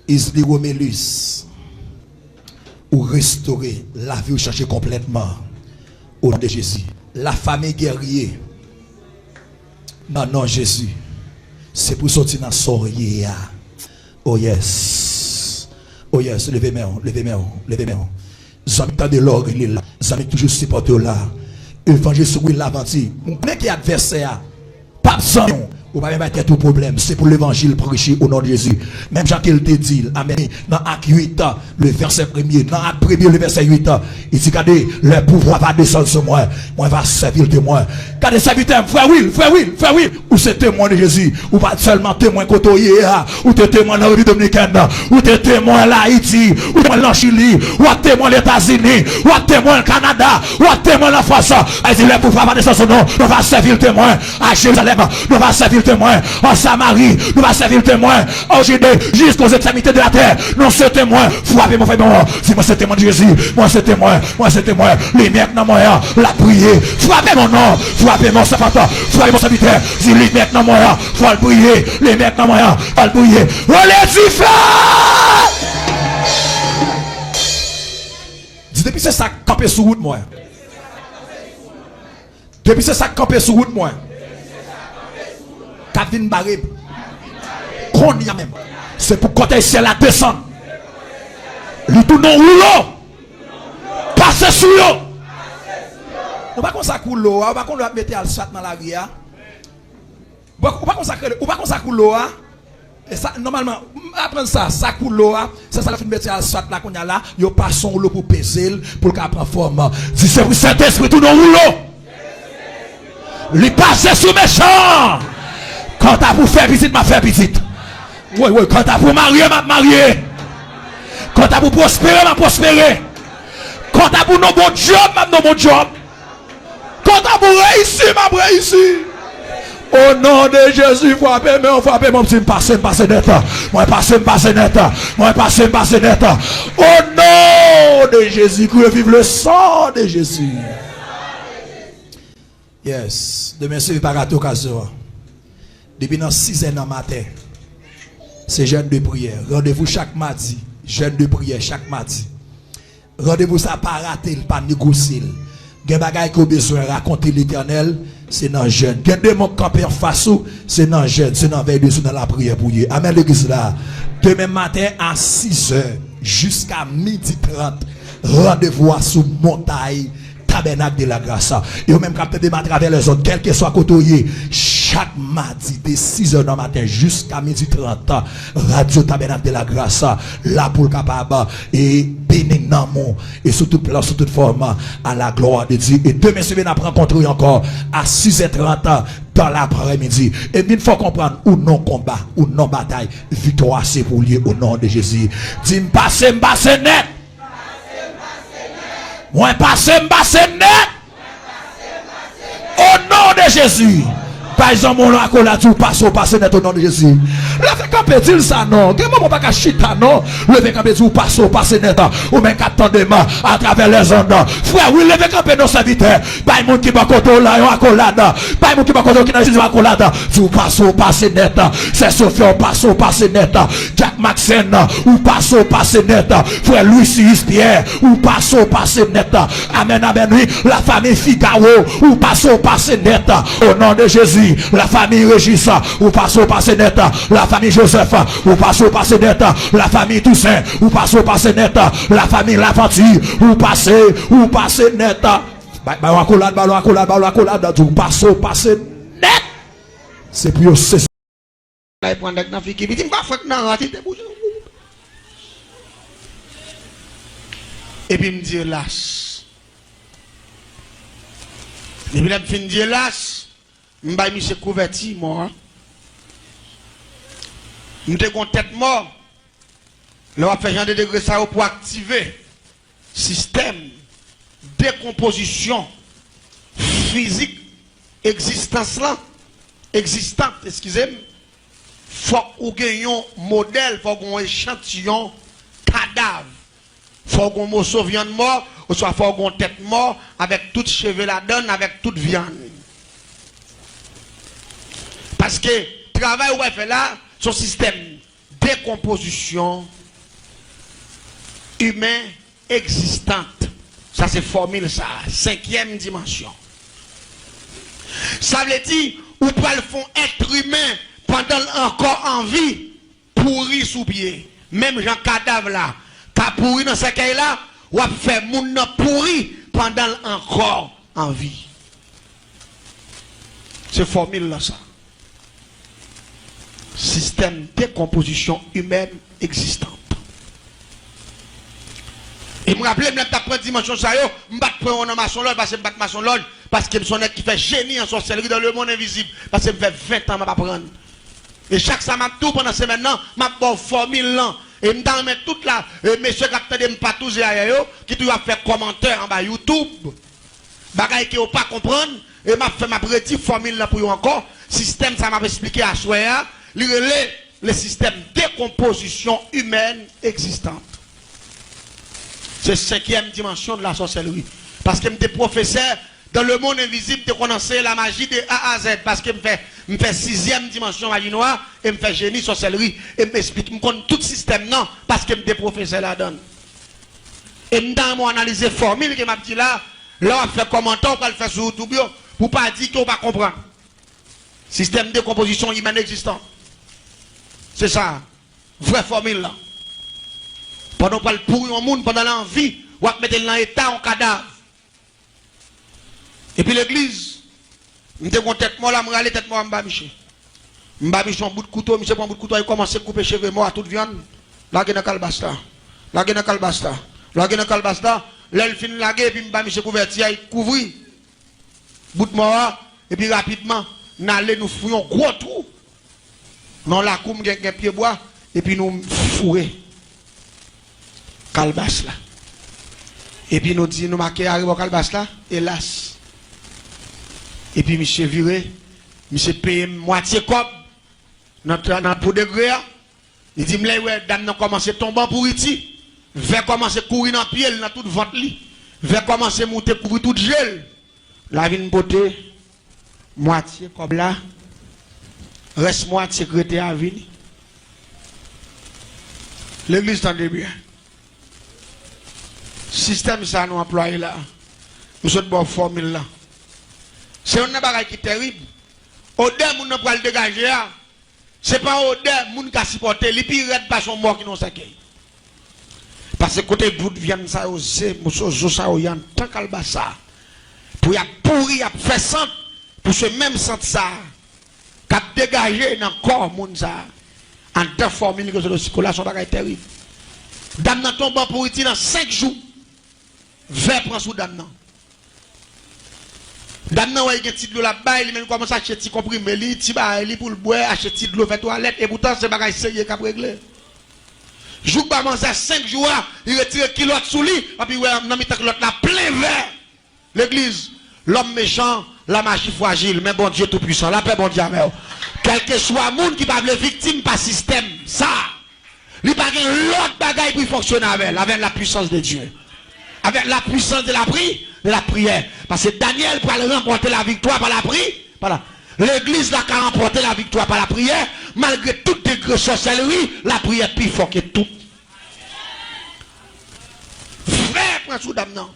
Isliromelus. Ou restaurer la vie ou changer complètement au nom de Jésus. La famille guerrier. Non, Jésus. C'est pour sortir dans sorcier. Oh yes, levez-moi. Zami t'as de l'or, il est là. Zami toujours supporté là. Évangile sur l'aventure. Mon mec qui est adversaire. Pas besoin. Ou pas même être tout problème. C'est pour l'évangile prêché au nom de Jésus. Même Jean qu'il te dit, amen. Dans Acte 8, le verset 1er, dans Acte 1er, le verset 8, il dit, regardez, le pouvoir va descendre sur moi. Moi, va servir le témoin. Regardez, serviteur, frère Will. Ou c'est témoin de Jésus. Ou pas seulement témoin côtoyé, ou t'es témoin dans la République dominicaine, ou t'es témoin l'Haïti, ou témoin dans Chili, ou témoin les États-Unis, ou témoin le Canada, ou témoin la France. Il dit, le pouvoir va descendre sur nous. Nous va servir le témoin. À Jérusalem, nous va servir le témoin. En Samarie, nous va servir le témoin. En Judée, jusqu'aux extrémités de la terre. Nous sommes témoins. Frappez mon frère. Si moi c'est témoin de Jésus, moi c'est témoin. Les mecs dans moi, la prier. Frappez mon nom. Frappez mon serviteur. Frappez mon serviteur. Si les mecs dans moi, faut le prier. Les mecs dans moi, faut le prier. Relève-y, frère. Dis depuis c'est ça camper sur route moi. Depuis c'est ça camper sur route moi. Kavin Barib. Qu'on y a même. C'est pour côté ciel la descendre. Le tout non rouleau. Passer sous l'eau. On va comme ça couler l'eau. On va comme mettre à l'asphalt dans la ria. On va comme ça couler l'eau. Et ça, normalement, apprendre ça coule l'eau. C'est ça la fin de mettre à l'asphalt là qu'on y a là. Yo passons l'eau pour peser, pour qu'elle prenne forme. Si c'est pour cet esprit tout non rouleau. Lui passer sous méchant. Quand t'as pour faire visite, m'a fait visite. Oui, quand t'as pour marier, m'a marié. Quand t'as pour prospérer, m'a prospéré. Quand t'as pour nos bons jobs, m'a nos bons jobs. Quand t'as pour réussir, m'a réussi. Au nom de Jésus, frappez mon petit passe net. Moi passe net. Au nom de Jésus, que vive le sang de Jésus. Yes. Demain, c'est pas gâteau occasion. Depuis dans 6 h dans matin, c'est jeûne de prière. Rendez-vous chaque mardi. Jeûne de prière chaque mardi. Rendez-vous ça pas rater, pas négocier. Gen bagay qu'on besoin raconter l'Éternel, c'est dans jeûne. Gen démon camper en face, c'est dans jeûne, c'est dans veille de dans la prière pour Dieu. Amen l'église là. Demain matin à 6 h jusqu'à 12h30. Rendez-vous sous montagne tabernacle de la grâce. Et au même capteur de à travers les autres, quel que soit côtoyé, chaque mardi de 6 h du matin jusqu'à 12h30, radio tabernacle de la grâce, là pour le capable et béni dans et sous toute place, sous toute forme, à la gloire de Dieu. Et demain, c'est bien après rencontrer encore à 6h30 dans l'après-midi. Et il faut comprendre où non combat, où non bataille, victoire c'est pour lui au nom de Jésus. Dis m'passe net. Moi passe net. Au nom de Jésus. Par exemple, mon accord là, tout passe net au nom de Jésus. La fait camper dire ça non. Que maman pas chita non. Lever camper dire ou passer net ou même attendement à travers les ondes. Frère, oui lever camper nos serviteurs. Pas monde qui va côté là en accolade. Pas monde qui va côté qui dans une accolade. Vous passer net. C'est Sophia passer net. Jack Maxen ou passer net. Frère Louis Pierre ou passer net. Amen amen oui. La famille Figaro ou passer net. Au nom de Jésus, la famille Régis ou passer net. La famille Joseph ou passer net. La famille Toussaint ou passer net. La famille Laventure ou passer net. Ballon accolade, tout passer net. C'est pour c'est là il prend avec na fille qui dit pas fait nan raté te bouge. Et puis me dit hélas. Et puis là me fin dit hélas. M'ba monsieur couverti moi. M'te kon tête mort. Là on fait genre de degré ça pour activer système décomposition physique existante, excusez-moi. Faut qu'on gagne un modèle, faut qu'on échantillon cadavre. Faut qu'on morceau viande mort, ou soit faut qu'on tête mort avec toute cheveux la donne, avec toute viande. Parce que travail ouais fait là, son système décomposition humain existante. Ça c'est formule ça, 5e dimension. Ça veut dire ou pas le font être humain pendant encore en vie pourri sous pied. Même Jean cadavre là, qu'a pourri dans ce cas là, ou a fait moun pourri pendant encore en vie. C'est formule là ça. Système de décomposition humaine existante. Et je me rappelle, je prends dimension ça, je me prends un maçon l'autre parce que je me maçon l'autre parce que je suis un qui fait génie en sorcellerie dans le monde invisible. Parce que je fais 20 ans je apprendre. Et chaque ça m'a tout pendant ce maintenant, je vais formule là. Et je mets toute la, messieurs qui attendent pas tous qui doivent faire commentaire en bas YouTube. Bagaille qui ne pas comprendre. Et je fait ma petite formule là pour eux encore. Système, ça m'a expliqué à Soya. Le système de décomposition humaine existante. C'est 5e dimension de la sorcellerie. Parce que je suis professeur dans le monde invisible, je connais la magie de A à Z. Parce que je fais 6e dimension magie noire et je fais génie sorcellerie. Et je m'explique, je connais tout le système non, parce que je suis professeur là-dedans. Et je vais analyser la formule que je dit là, là on fait commentaire, on va le faire sur YouTube, pour ne pas dire qu'on va comprendre. Système de décomposition humaine existant. C'est ça, vraie formule là. Pendant qu'on pourrir un monde, pendant l'envie, on va mettre dans l'état en cadavre. Et puis l'église, je me tête moi là, je vais tête moi en bas, Michel. Je vais un bout de couteau, Michel prend un bout de couteau, il commence à couper cheveux moi à toute viande. Là, il y a un calbasta. Là, il y a un calbasta. Là, il y a un calbasta. Là, il finit la guerre, et puis je vais Michel couverti, il couvre. Bout de moi, et puis rapidement, nous allons nous fouiller un gros trou. Dans la coupe, il y a un pied bois, et puis nous fourrer. Calbas là. Et puis nous disons, nous marquons arrive au calbas là, hélas. Et puis monsieur viré, monsieur paye moitié cop, dans pour degré. Il dit, ouais, dame n'a commencé à tomber pour iti. Va commencer à courir dans le pied, dans toute ventre li. Va commencer à monter courir tout gel. La vine beauté, moitié comme là. Reste moitié secrétaire à venir. L'église tendez bien. Système ça nous employé là. Nous sommes bonne formule là. C'est un bagage qui est terrible. Odeur moun n'a pas le dégager. C'est pas odeur moun qui a supporté. Les pires pas son mort qui nous s'accueille. Parce que côté bout de viande ça osé, mousseau ça y en tant qu'albassa. Pour y a pourri, y a fait sang pour ce même sang ça. Qu'a dégagé dans le corps moun ça. En deux formules que c'est le son bagage terrible. Dame nan tombe pour iti dans 5 jours. Vers prend sous dame nan. Dame nan ouais gen ti de l'eau là-bas, il même commence à acheter ti comprimé li, ti ba li pour le boire, acheter ti de l'eau fait toilette et pourtant c'est bagage sérieux qu'a régler. Jou ba manger 5 jours, il retire kilote sous lui, et puis ouais nan mi tak l'autre là plein vert. L'église, l'homme méchant, la magie fragile, mais bon Dieu tout puissant, la paix bon Dieu avec. Quel que soit le monde qui va être victime par système, ça, il n'y a pas l'autre bagaille pour fonctionner avec la puissance de Dieu. Avec la puissance de la prière. Parce que Daniel pour remporter la victoire par la prière. Voilà. L'église n'a qu'à remporter la victoire par la prière. Malgré toutes les sorcelleries, la prière plus fort que tout. Frère, prends sous dame non.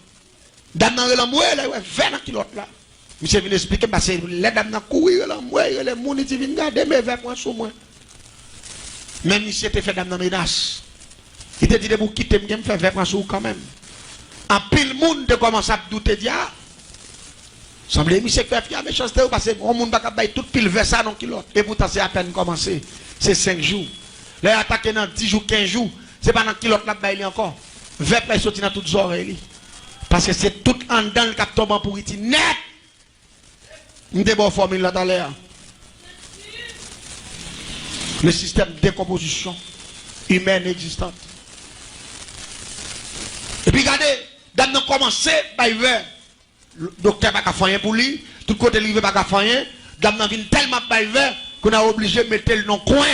Dame non, elle a moué, elle a 20 kilotes là. Monsieur vient expliquer, parce que les dames n'ont courir, elle a moué, les gens qui viennent garder, mais 20 points sous moi. Même si c'était fait dame non menace. Il te dit de vous quitter, je me fais 20 points sous quand même. En pile monde de commence à douter dia. Semble monsieur fait fier méchanceté parce que on monde pas bailler toute pile vers ça non kilote. Et pourtant c'est à peine commencé. C'est 5 jours. Là attaquer dans 10 jours, 15 jours, c'est pas dans kilote là bailler encore. 20 pas sorti dans toutes oreilles. Parce que c'est tout en dedans le cap tombe pour iti net. M'te bon formule là dans l'air. Le système de décomposition humaine existante. Et puis regardez, dame n'a commencé par hiver. Le docteur n'a pas fait rien pour lui, tout côté lui n'a pas fait rien. Dame n'a venu tellement par hiver qu'on a obligé de mettre le nom coin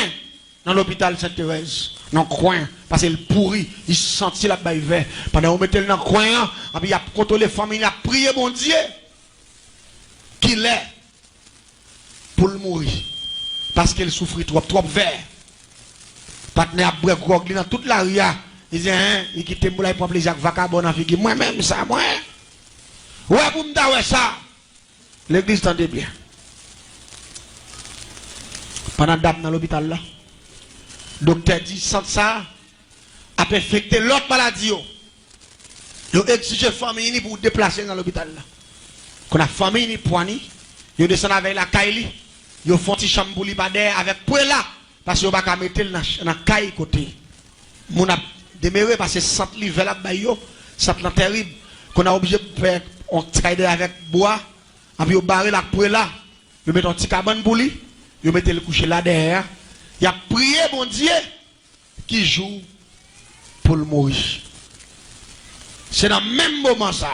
dans l'hôpital Sainte-Thérèse. Dans le coin, parce qu'il pourrit, il sentit la par hiver. Pendant qu'on mettait le nom coin, il a contrôlé les familles, il a prié mon Dieu qu'il est pour le mourir. Parce qu'il souffrit trop vert. Partenaire bref grog dans toute la ria. Il dit hein, il quitte moulay pour plaisir vacabon en figure moi même ça moi. Ouais pour me ouais ça. L'église tendait bien. Pendant dame dans l'hôpital là. Docteur dit sans ça a infecté l'autre maladie. Yo exige famille pour déplacer dans l'hôpital là. Qu'on a famille ni poigni, yo descend avec la caille, yo font ti chambre pour li avec pour là parce que yo pas ka mettre dans caille côté. Mon a demeuré parce que sant livre là ba yo, sant là terrible qu'on a obligé de faire on traide avec bois, et puis yo barrer la pour là, yo mettre un petit cabane pour lui, yo mettre le coucher là derrière. Il a prié mon Dieu qui joue pour le mourir. C'est dans le même moment ça.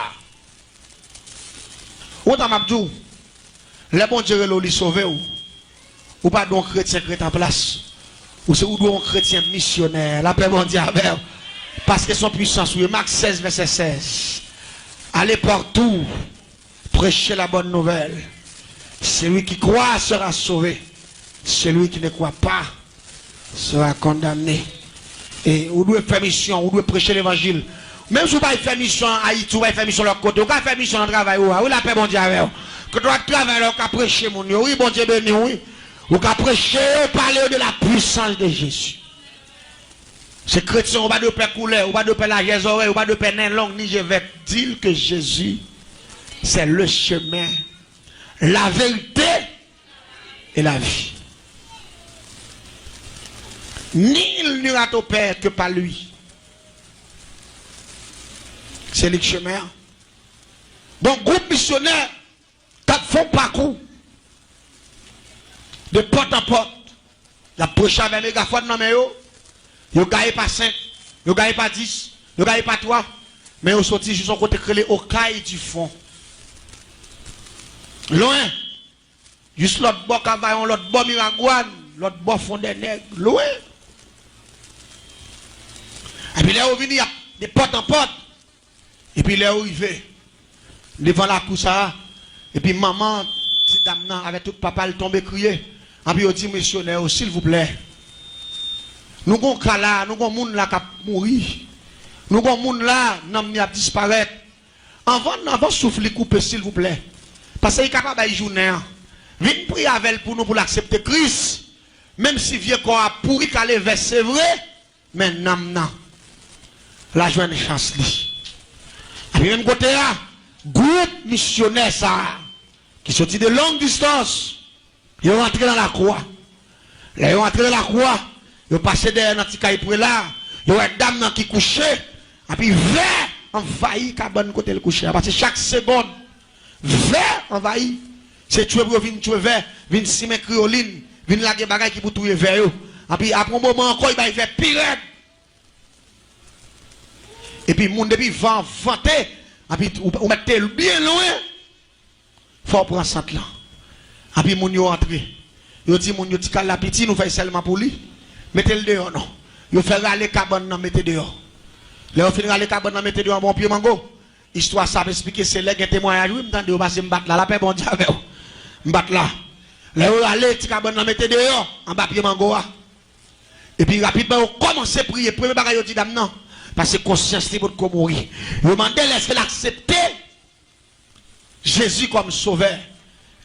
Ou dans Mabdou, le bon Dieu lui sauver ou pas donc chrétien en place. Ou c'est ou un chrétien missionnaire. La paix mondiale avec. Parce que son puissance, oui, Marc 16, verset 16. Allez partout, prêchez la bonne nouvelle. Celui qui croit sera sauvé. Celui qui ne croit pas sera condamné. Et vous devez faire mission, vous devez prêcher l'évangile. Même si vous ne pouvez pas faire mission à Haïti, vous pouvez faire mission de l'autre côté, vous pouvez faire mission de travail, oui, la paix bon Dieu avec vous. Que vous doit travailler, vous pouvez prêcher mon Dieu, oui, bon Dieu béni, oui. Vous pouvez prêcher, parler de la puissance de Jésus. Ces chrétiens, on va de paix couler, on va de paix la oreille, on va de paix nain longue, ni je vais dire que Jésus, c'est le chemin, la vérité et la vie. Nul n'ira au Père que par lui. C'est le chemin. Donc, groupe missionnaire, qui font parcours de porte en porte. La prochaine avec mégaphone dans mes yeux. Ils ne gagnent pas 5, ils ne gagnent pas 10, ils ne gagnent pas 3. Mais ils sont sortis juste au côté créé au caille du fond. Loin. Juste l'autre bord cavaillon, l'autre bord miragouane, l'autre bord fond des nègres. Loin. Et puis là, on vient de porte en porte. Et puis là, on y va. Devant la cour, ça. Et puis maman, cette dame, avec tout papa, elle tombe crier. Et puis on dit, missionnaire, s'il vous plaît. Nous avons cas là, nous avons monde là qui a mourir. Nous avons monde là, qui a disparaître. Avant souffler couper, s'il vous plaît. Parce qu'il est capable de journée. Venez prier avec elle pour nous pour l'accepter Christ. Même si vieux corps a pourri qu'aller vers c'est vrai. Mais non. La joie de chance. Et puis même côté là, groupe missionnaire ça, qui sorti de longue distance, ils ont entré dans la croix. Là, ils ont entré dans la croix. Ils ont passé derrière un petit caille pour là. Ils ont une dame qui couchait. Et puis, vert envahit cabane côté le coucher. Parce que chaque seconde, vert envahit. C'est tuer pour venir tuer vert. Venir simer crioline. Venir laguer bagaille qui pour tuer vert. Et puis, après un moment encore, il va faire pire. Et puis, mon depuis vent vanté. Et puis, on mettez bien loin. Il faut prendre ça là. Et puis, mon yo entré. Yo dit moun yo ti kal la piti nous fait seulement pour lui. Mettez le dehors non. Yo fait râler cabane nan mettez dehors. Là on fin râler cabane nan mettez dehors bon pied mango. Histoire ça expliquer c'est les témoignage oui m'tande yo passer m'battre là la paix bon Dieu avec m'battre là. Là on aller ti cabane nan mettez dehors en bas pied mango. Et puis rapidement on commence à prier premier bagage yo dit dame non parce que conscience li pour mourir. Yo demandé laisser l'accepter Jésus comme sauveur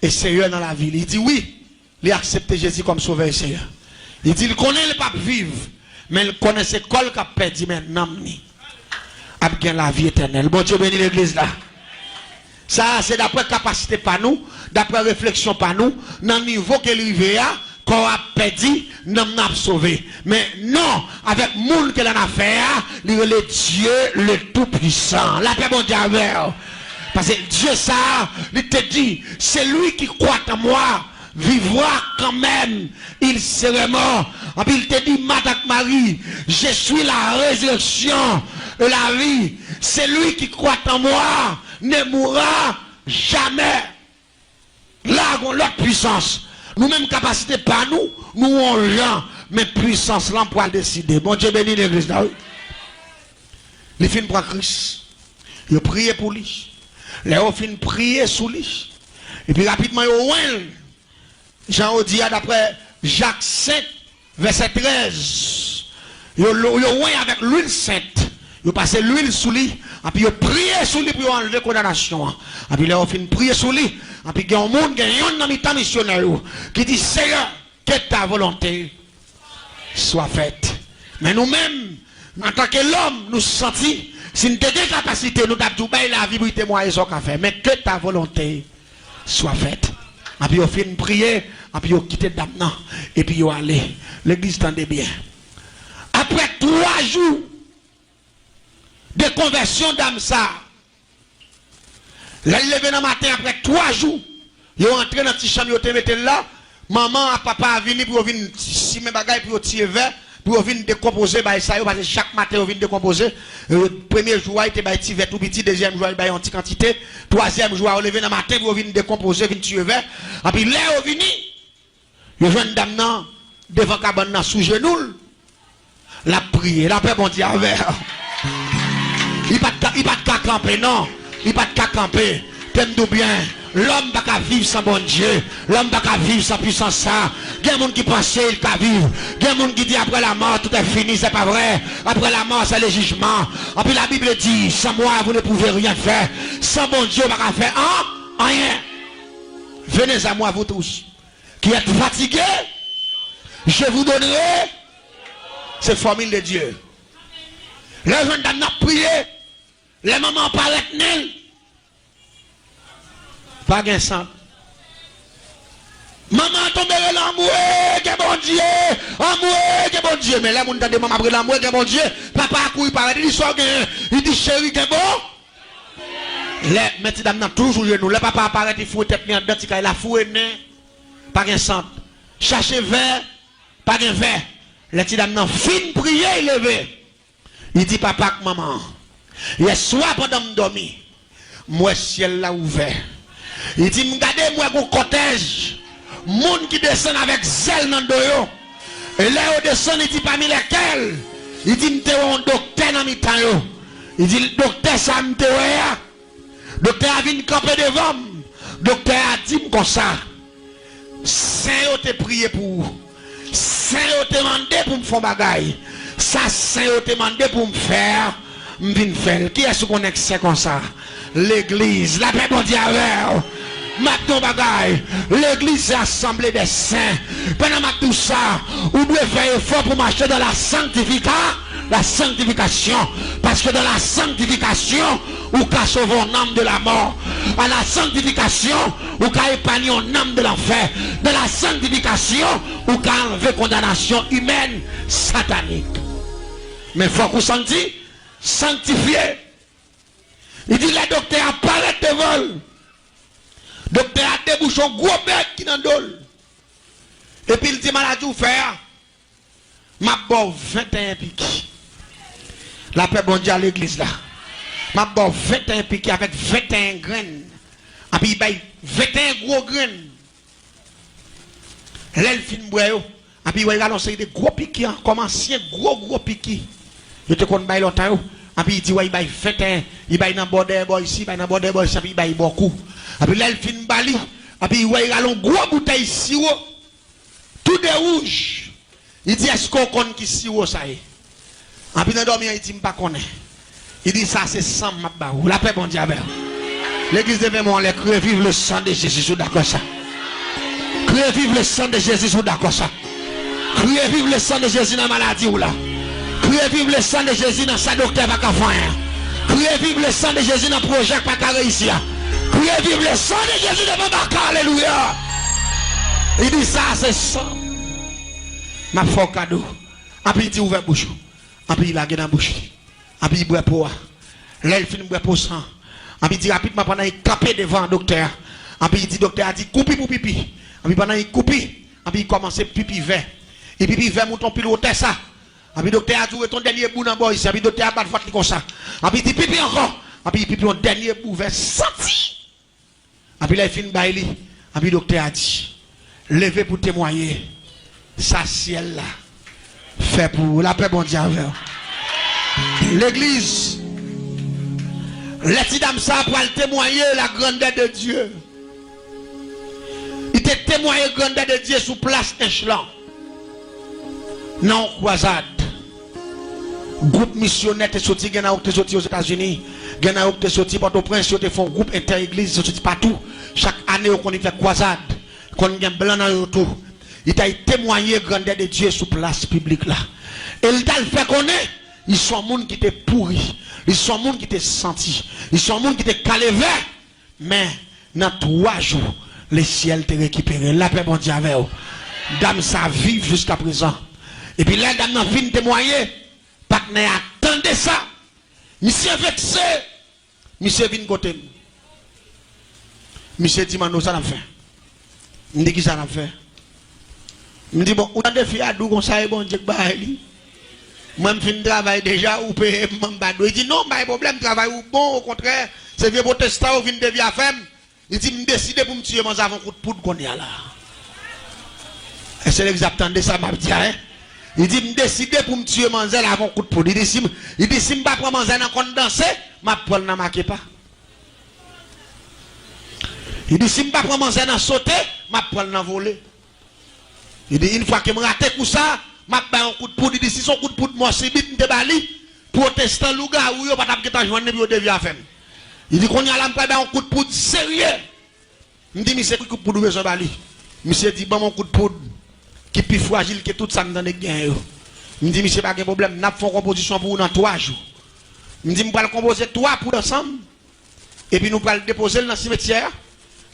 et Seigneur dans la vie. Il dit oui, il a accepté Jésus comme sauveur et Seigneur. Il dit il connaît le pape vivre mais il connaît ce col qu'a perdu maintenant a bien la vie éternelle. Bon Dieu bénit l'église là. Ça c'est d'après capacité par nous, d'après réflexion par nous, dans le niveau que l'arrivée a qu'on a perdu, nous n'a sauvé. Mais non, avec monde que l'on a fait, il est le Dieu le tout-puissant. La paix bon Dieu avec. Parce que Dieu ça, il te dit, c'est lui qui croit en moi, vivra quand même, il serait mort. Et puis il te dit, Madame Marie, je suis la résurrection de la vie. C'est lui qui croit en moi, ne mourra jamais. Là, on a l'autre puissance. Nous-mêmes, capacité pas nous, nous on gens, mais puissance là pour décider. Bon Dieu bénit l'église là. Les filles prennent Christ. Ils prient pour lui. Les filles prient sous lui. Et puis rapidement, Jean dit d'après Jacques 5, verset 13. Ils avec l'huile sainte. Ils passent l'huile sous lui. Et puis ils prient sous lui pour enlever la condamnation. Et puis les filles prient sous lui. Et puis il y a un monde qui est dans le missionnaire qui dit Seigneur, que ta volonté soit faite. Mais nous-mêmes, en tant que l'homme, nous sentons, si nous avons des capacités, nous avons tout la vie pour témoigner ce qu'on fait. Mais que ta volonté soit faite. Et puis, on fait une prière, et puis on quitte maintenant, et puis on allait. L'église tendait bien. Après 3 jours de conversion d'âme, ça, là, il est venu matin, après 3 jours, il est entré dans la petite chambre, il était là, maman et papa a venu pour venir si mes bagages pour tirer vers. Pour venir décomposer, parce que chaque matin, on vient décomposer. Premier jour, il était petit verre tout petit. Deuxième jour, il y a une petite quantité. Troisième jour, on levé dans le matin pour venir décomposer, venir tuer verre. Et puis là, on vient, le jeune dame devant la cabane sous genou. La prière, la paix, bon Dieu, avec. Il n'y a pas de camper, non. Il n'y a pas de camper. T'aimes-nous bien. L'homme ne peut pas vivre sans bon Dieu. L'homme ne peut pas vivre sans puissance ça. Il y a des gens qui pensent qu'il peut vivre. Il y a des gens qui disent après la mort tout est fini, c'est pas vrai. Après la mort c'est le jugement. Et puis la Bible dit, sans moi vous ne pouvez rien faire. Sans bon Dieu vous ne pouvez pas faire rien. Venez à moi vous tous qui êtes fatigués. Je vous donnerai ces formules de Dieu. Les jeunes dames ont prié. Les mamans paraissent nul. Pas de sang. Maman tombe dans l'amour, que bon Dieu. Amour, que bon Dieu. Mais là, mon tante maman après l'amour, que bon Dieu. Papa a couru par il dit, il dit, chérie, que bon. Les petits dames n'ont toujours genou. Le papa apparaît, il fout tête en dedans, il a foué nez. Pas de sang. Cherchez verre, pas de verre. Les petits dames n'ont fin prier, il levé. Il dit, papa, maman. Hier soir, pendant que je dormais, moi, ciel l'a ouvert. Il dit, regardez moi mon cortège, monde qui descend avec zèle dans le dos. Et là, on descend, il dit, parmi lesquels, il dit, m'te un docteur dans mi-temps. Il dit, le docteur, ça m'te Le docteur a venu camper devant. Le docteur a dit comme ça, Saint te prié pour, Saint te demandé pour me faire bagaille. Ça, Saint te demandé pour me faire, m'vin faire. Qui est-ce qu'on est comme ça? L'église, la paix bon Dieu avec. Maintenant bagaille, l'église c'est assemblée des saints. Pendant tout ça, vous devez faire effort pour marcher dans la sanctification. Parce que dans la sanctification, vous pouvez sauver un âme de la mort. À la sanctification, vous pouvez épargner un âme de l'enfer. Dans la sanctification, vous pouvez enlever condamnation humaine, satanique. Mais il faut que vous sanctifiez. Il dit, le docteur apparaît devant. Le docteur a débouché un gros bec qui dans le dos. Et puis il dit, maladie ou faire. Ma bon 21 piques. La paix bon Dieu à l'église là. Ma bon 21 piques avec 21 graines. Et puis il y a 21 gros graines. L'elfine boyo. Et puis, il y a des gros piquets, comme ancien gros piquets. Je te connais pas longtemps. Et puis, il dit, il y a 21, il y a un border boy ici, il y a un border boy ici, il y a beaucoup. Et puis, l'elfine bali. Et puis, il y a un gros bouteille sirop. Tout de rouge. Il dit, est-ce qu'on connaît qui sirop ça est? Et puis, dans le dormir, il dit, je ne sais pas connaître. Il dit, ça, c'est sang, ma barou. La paix, bon diable. L'église de Vémont, les crier, vive le sang de Jésus, sous d'accord ça. Criez vive le sang de Jésus, sous d'accord ça. Criez vive le sang de Jésus dans la maladie ou là. Criez vive le sang de Jésus dans sa docteur pas qu'à faire. Criez vive le sang de Jésus dans le projet pas qu'à réussir. Criez vive le sang de Jésus dans ma barque. Alléluia. Il dit ça, c'est sang. Ma foi cadeau. Et puis il dit ouvert bouche. Et puis il a gagné dans la bouche. Et puis il boit pour. Là il finit boire pour sang. Et puis il dit rapidement pendant il capé devant le docteur. Et puis il dit docteur a dit coupi pour pipi. Et puis pendant il coupi. Et puis il commence à pipi vert. Et puis il veut mouton piloter ça. Et puis docteur a dit ton dernier bout dans bois ici. Et puis docteur a battu comme ça. Et puis il dit pipi encore. Et puis il pipi un dernier bout vert senti. Et puis là il finit baili. Et puis docteur a dit levez pour témoigner. Ça ciel là. Fait pour la paix bon Dieu. L'église. Les petites dames ça pour témoigner la grandeur de Dieu. Il te témoigné la grandeur de Dieu sous place échelon. Non, croisade. Groupe missionnaire est sorti, il y a sorti aux États-Unis, il y a sorti Port-au-Prince, ils font groupe inter-église, sorti partout. Chaque année, on fait croisade. Quand il y a blanc dans le retour. Il t'a témoigné la grandeur de Dieu sous place publique là. Et il t'a fait connaître. Ils sont gens qui étaient pourris. Ils sont gens qui étaient sentis. Ils sont gens qui étaient calés vert. Mais dans 3 jours, le ciel t'a récupéré. La paix bon Dieu avec vous. Dame ça vive jusqu'à présent. Et puis là, dame n'a fini témoigner. Partenaire attendez ça. Monsieur vexé. Monsieur vient côté. Monsieur dit nous ça l'a fait. Je dis qui ça l'a fait. Je dis bon, on a des filles à d'où ça est bon Dieu bah lui. Moi je finis travail déjà ou payer m'embado. Il dit non, pas de problème travail ou bon au contraire, c'est vieux protestant ou vinn de via femme. Il dit me décider pour me tuer mon avant coup de poudre qu'on y a là. Et c'est exactement ça m'a dit hein. Il dit me décider pour me tuer mon zèle avant coup de poudre. Il dit si me pas prendre mon zèle dans compte danser, m'a prendre dans marqué pas. Il dit si me pas prendre mon zèle dans sauter, m'a prendre dans voler. Il dit une fois que me raté pour ça, m'a pas un coup de poudre. Il dit si son coup de poudre moi c'est bit de bali, protestant louga ou yo pas t'a que joindre bio de via femme. Il dit qu'on y a là pas un coup de poudre sérieux. Il dit monsieur coup de poudre besoin bali. Monsieur dit bon mon coup de poudre qui plus fragile que tout ça dans les gains yo. Il dit monsieur pas de problème, n'a fait composition pour dans 3 jours. Il dit me va le composer 3 pour ensemble et puis nous va le déposer dans le cimetière.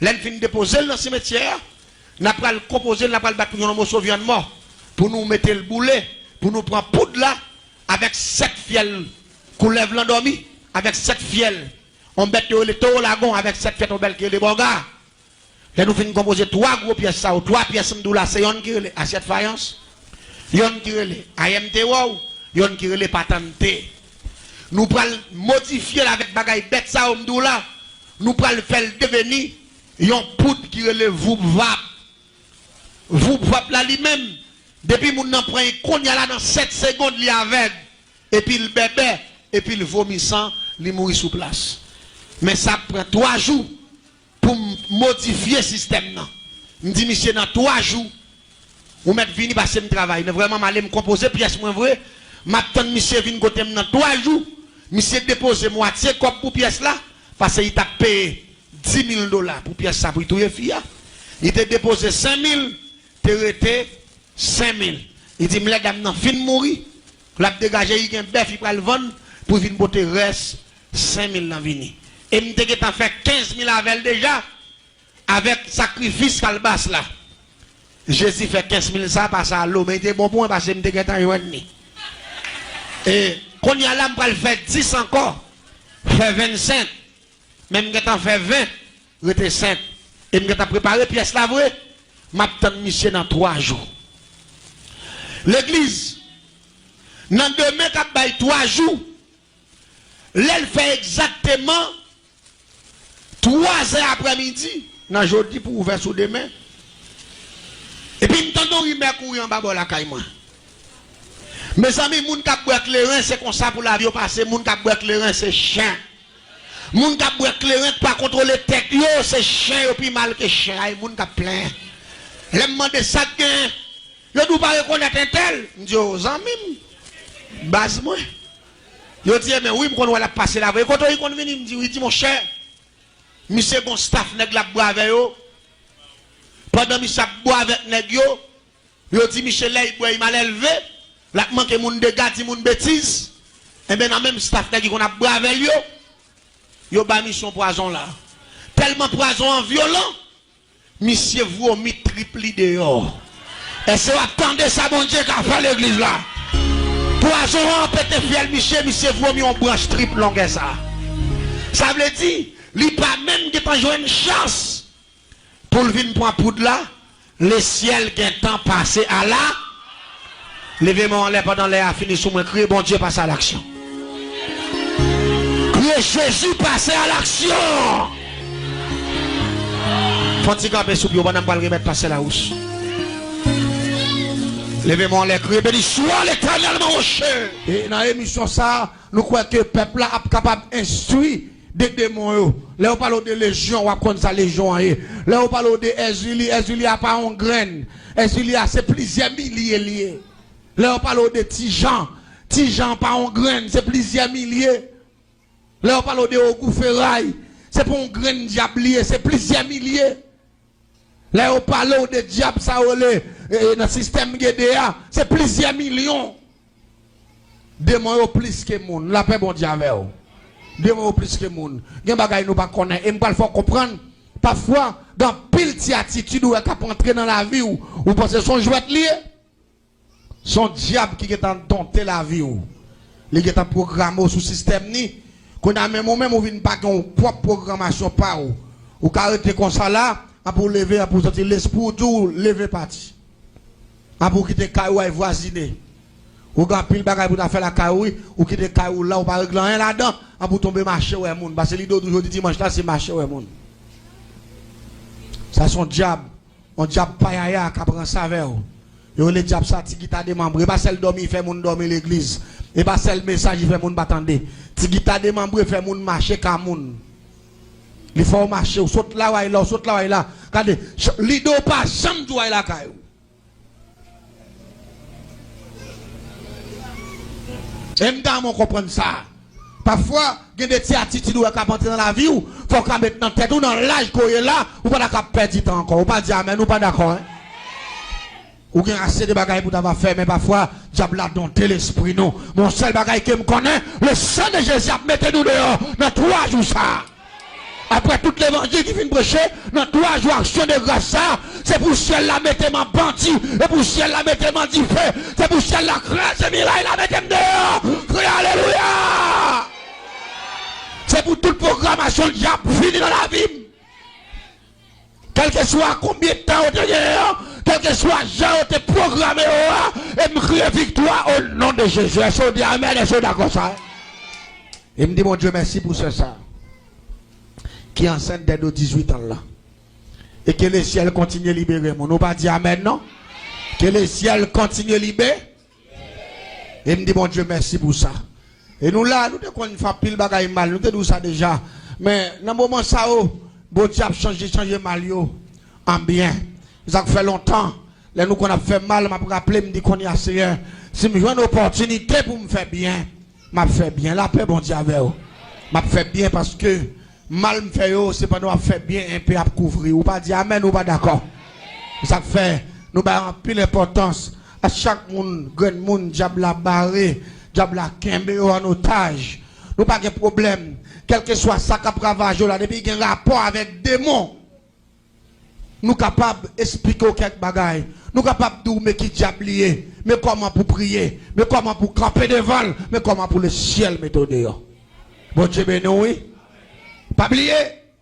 Là il finit déposer dans le cimetière. N'a pas le composer, n'a pas le battre pour un morceau viande mort. Pour nous mettre le boulet, pour nous prendre poudre là, avec 7 fiels qu'on lève l'endormi, avec 7 fiels. On bête le taux lagon avec 7 fiels, on bête les bons gars. Là nous finissons composer 3 gros pièces, ça, ou 3 pièces là, c'est yon qui relève assiette faïence, yon qui relève AMT wow, yon qui relève patente. Nous prenons modifier avec bagaille bête ça, on là, nous prenons faire devenir yon poudre qui relève vous vap. Vous vap là lui-même. Depuis mon n'en prend qu'on y a là dans 7 secondes il avec et puis le bébé et puis le vomissant il mourit sous place. Mais ça prend 3 jours pour modifier le système là. Me dit monsieur dans 3 jours ou mettre vini passer me travail, vraiment m'aller me composer pièce moins vrai, m'attend monsieur vinn côté dans 3 jours, monsieur déposer moitié comme pour pièce là parce qu'il t'a payé $10,000 pour pièce ça pour tout fille. Il t'a déposé 5,000, t'es resté 5,000. Il dit, les dames, non, fin mourir. La dégager, il y a un bœuf, il va le vendre pour venir botter reste 5,000 dans vini. Et il a fait 15,000 avec déjà, avec sacrifice qu'elle basse là. Jésus fait 15,000 ça, passe à l'eau, mais il était bon pour moi parce que il était en et quand il y a là, il fait 10 encore, fait 25. Même quand il fait 20, il était 5. Et il a préparé pièce là, vrai, m'attend monsieur dans 3 jours. L'église, dans demain, quand il 3 jours, elle fait exactement 3 heures après-midi, dans jeudi pour ouvrir sous demain. Et puis, t'entends rimer courir en bas de la caille moi. Mes amis, moun k'ap boire clairin, c'est comme ça pour la vie passer, moun k'ap boire clairin, c'est chien. Moun k'ap boire clairin, pas contrôler tête yo, c'est chien yo puis mal que chien, ay moun k'ap plein. Les demander ça gain. Yo dou pas reconnaître un tel. M'di aux amis. Base moi. Yo dit mais oui, m'kon la passer la veille. Quand on kon vini m'di oui, dit mon cher. Monsieur bon staff nèg la boire avec yo. Pendant monsieur boire avec nèg yo, yo dit Michel là il boit il mal élevé. La manque moun de gâti moun bêtise. Et ben dans même staff nèg qu'on a boire avec yo ba mission poison là. Tellement poison violent. Monsieur vomi triple dehors. Et c'est attendez ça bon Dieu qu'a fait l'église là. Poison en pété fiel monsieur vomi en branche triple longue ça. Ça veut dire il pas même qui pas joué une chance pour le venir pour poudre là, le ciel qui est temps passé à là. Levez-moi en l'air pendant l'air a fini sous moi crier bon Dieu passe à l'action. Crier Jésus passe à l'action. Faut-il camper sous pied, on va remettre passer la housse. Levez-moi en l'air, criez, béni soit l'éternel mon cher. Et dans l'émission ça, nous croyons que le peuple là est capable d'instruire des démons. Là on parle de légion, on va prendre sa légion. Là on parle de Ezuli a pas en graine. Ezuli a c'est plusieurs milliers liés. Là on parle de Tijan pas en graine, c'est plusieurs milliers. Là on parle de Ogou Ferraille, c'est pour un graine diablier, c'est plusieurs milliers. Là on parle de diable ça dans le système GDA, c'est plusieurs millions. Démons plus que monde, la paix bon Dieu avec vous. Démons plus que monde. Gen bagay nous pas connaître et m'pal faut comprendre parfois dans pile ti attitude ou cap entrer dans la vie ou penser son jouet lié. Son diable qui est en dompter la vie ou. Il est en programme sous système ni qu'on a même ou vinn pas une propre programmation pas ou arrêter comme ça là pour lever pour sortir l'esprit tout lever parti. Pour quitter caillou et voisiner. Ou grand pile bagay pour faire la caillou ou quitter caillou là ou pas régler rien là-dedans pour tomber marché ouais monde parce que l'idée d'aujourd'hui dimanche là c'est marché ouais monde. Ça son diable, on diable païa qui prend ça vers. Yo le diable ça ti guita démembré pas celle dormir fait monde dormir l'église et pas celle message il fait monde attendre. Ti guita démembré fait monde marcher comme monde. Il faut marcher ou saute là ou là saute là ou là. Regardez, l'idée pas jamais doit la caillou. Et m'dame comprendre ça. Parfois, il y a des petites attitudes qui entrer dans la vie ou faut qu'on mette dans tête ou dans l'âge qu'on est là ou pas d'accord perdre du temps encore. Ou pas dire amen ou pas d'accord. Hein? Ou bien assez de bagailles pour t'avoir fait mais parfois diable a dompté l'esprit non. Mon seul bagaille que me connaît, le sang de Jésus a mettez nous dehors dans 3 jours ça. Après tout l'évangile qui vient prêcher, dans 3 jours action de grâce ça, c'est pour ciel la mettre ma bandit, et pour ciel la mettre ma dit fait, c'est pour ciel la crase miraille la mettre dehors. Crie alléluia. C'est pour toute programmation diable fini dans la vie. Quel que soit combien de temps on te dehors, quel que soit Jean te programmé et me crier victoire au nom de Jésus. Est-ce qu'on dit amen, est-ce qu'on d'accord ça? Et me dit mon Dieu merci pour ce ça. Qui est enceinte dès de 18 ans là. Et que le ciel continue à libérer. On n'a pas dit amen, non? Que le ciel continue à libérer. Et me dit, mon Dieu, merci pour ça. Et nous là, nous devons faire pile bagaille mal. Nous devons ça déjà. Mais dans le moment ça, bon Dieu a changé mal en bien. Ça fait longtemps. Là, nous qu'on a fait mal, m'a rappelé, me dit qu'on y a Seigneur. Si je vois une opportunité pour me faire bien, m'a fait bien. La paix, bon Dieu, avec vous. M'a fait bien parce que mal me fait c'est pas nous a fait bien un peu à couvrir ou pas dire amen ou pas d'accord. Ça fait nous ba pile importance à chaque monde grand monde diable la barré diable la kembe en otage. Nous pas de problème quel que soit ça qui ravage là depuis qu'il y a un rapport avec démon. Nous capable expliquer quelques bagailles. Nous capable de mais qui diable lié, mais comment pour prier, mais comment pour camper devant, mais comment pour le ciel mettre dehors. Bon Dieu béni oui. Pas oublier,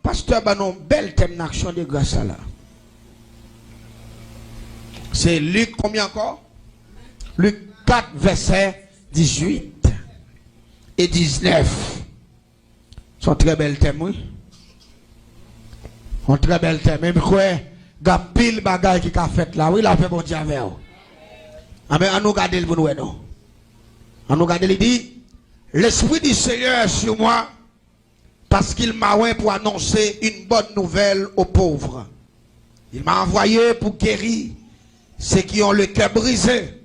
pasteur, ben non, belle thème d'action de grâce là. C'est Luc, combien encore? Luc 4, verset 18 et 19. Sont très belles thèmes, oui. Sont très belles thèmes. Même quoi, gars pile bagaille qui a fait là. Oui, la fait bon Dieu avec vous. Amen. On nous garde le pour nous non. On nous garde il dit l'esprit du Seigneur est sur moi parce qu'il m'a oint pour annoncer une bonne nouvelle aux pauvres. Il m'a envoyé pour guérir ceux qui ont le cœur brisé,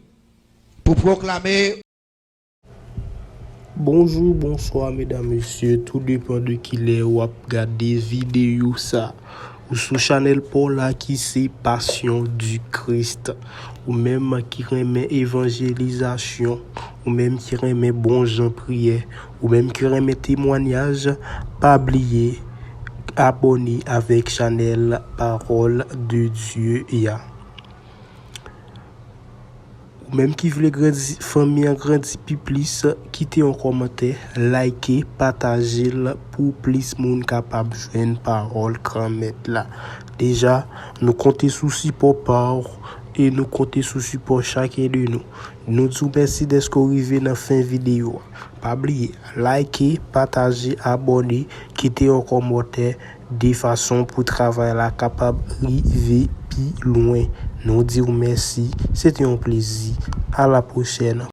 pour proclamer. Bonjour, bonsoir mesdames, messieurs, tout dépend de qui les ou a regardé vidéo ça. Ou sur channel pour là qui c'est Passion du Christ. Ou même qui remet évangélisation. Ou même qui remet bon gens prière. Ou même qui remet témoignage. Pas oublier, abonner avec channel Parole de Dieu. Ou même qui veut grandir famille grandir plus, quittez un commentaire, likez, partagez pour plus monde capable joindre parole grand mettre là. Déjà, nous comptons sous support et nous comptons sous support chacun de nous. Nous vous merci d'être arrivé dans fin vidéo. Pas oublier, likez, partagez, abonnez, quittez un commentaire de façon pour travailler là capable arriver plus loin. Nous disons merci, c'était un plaisir. À la prochaine.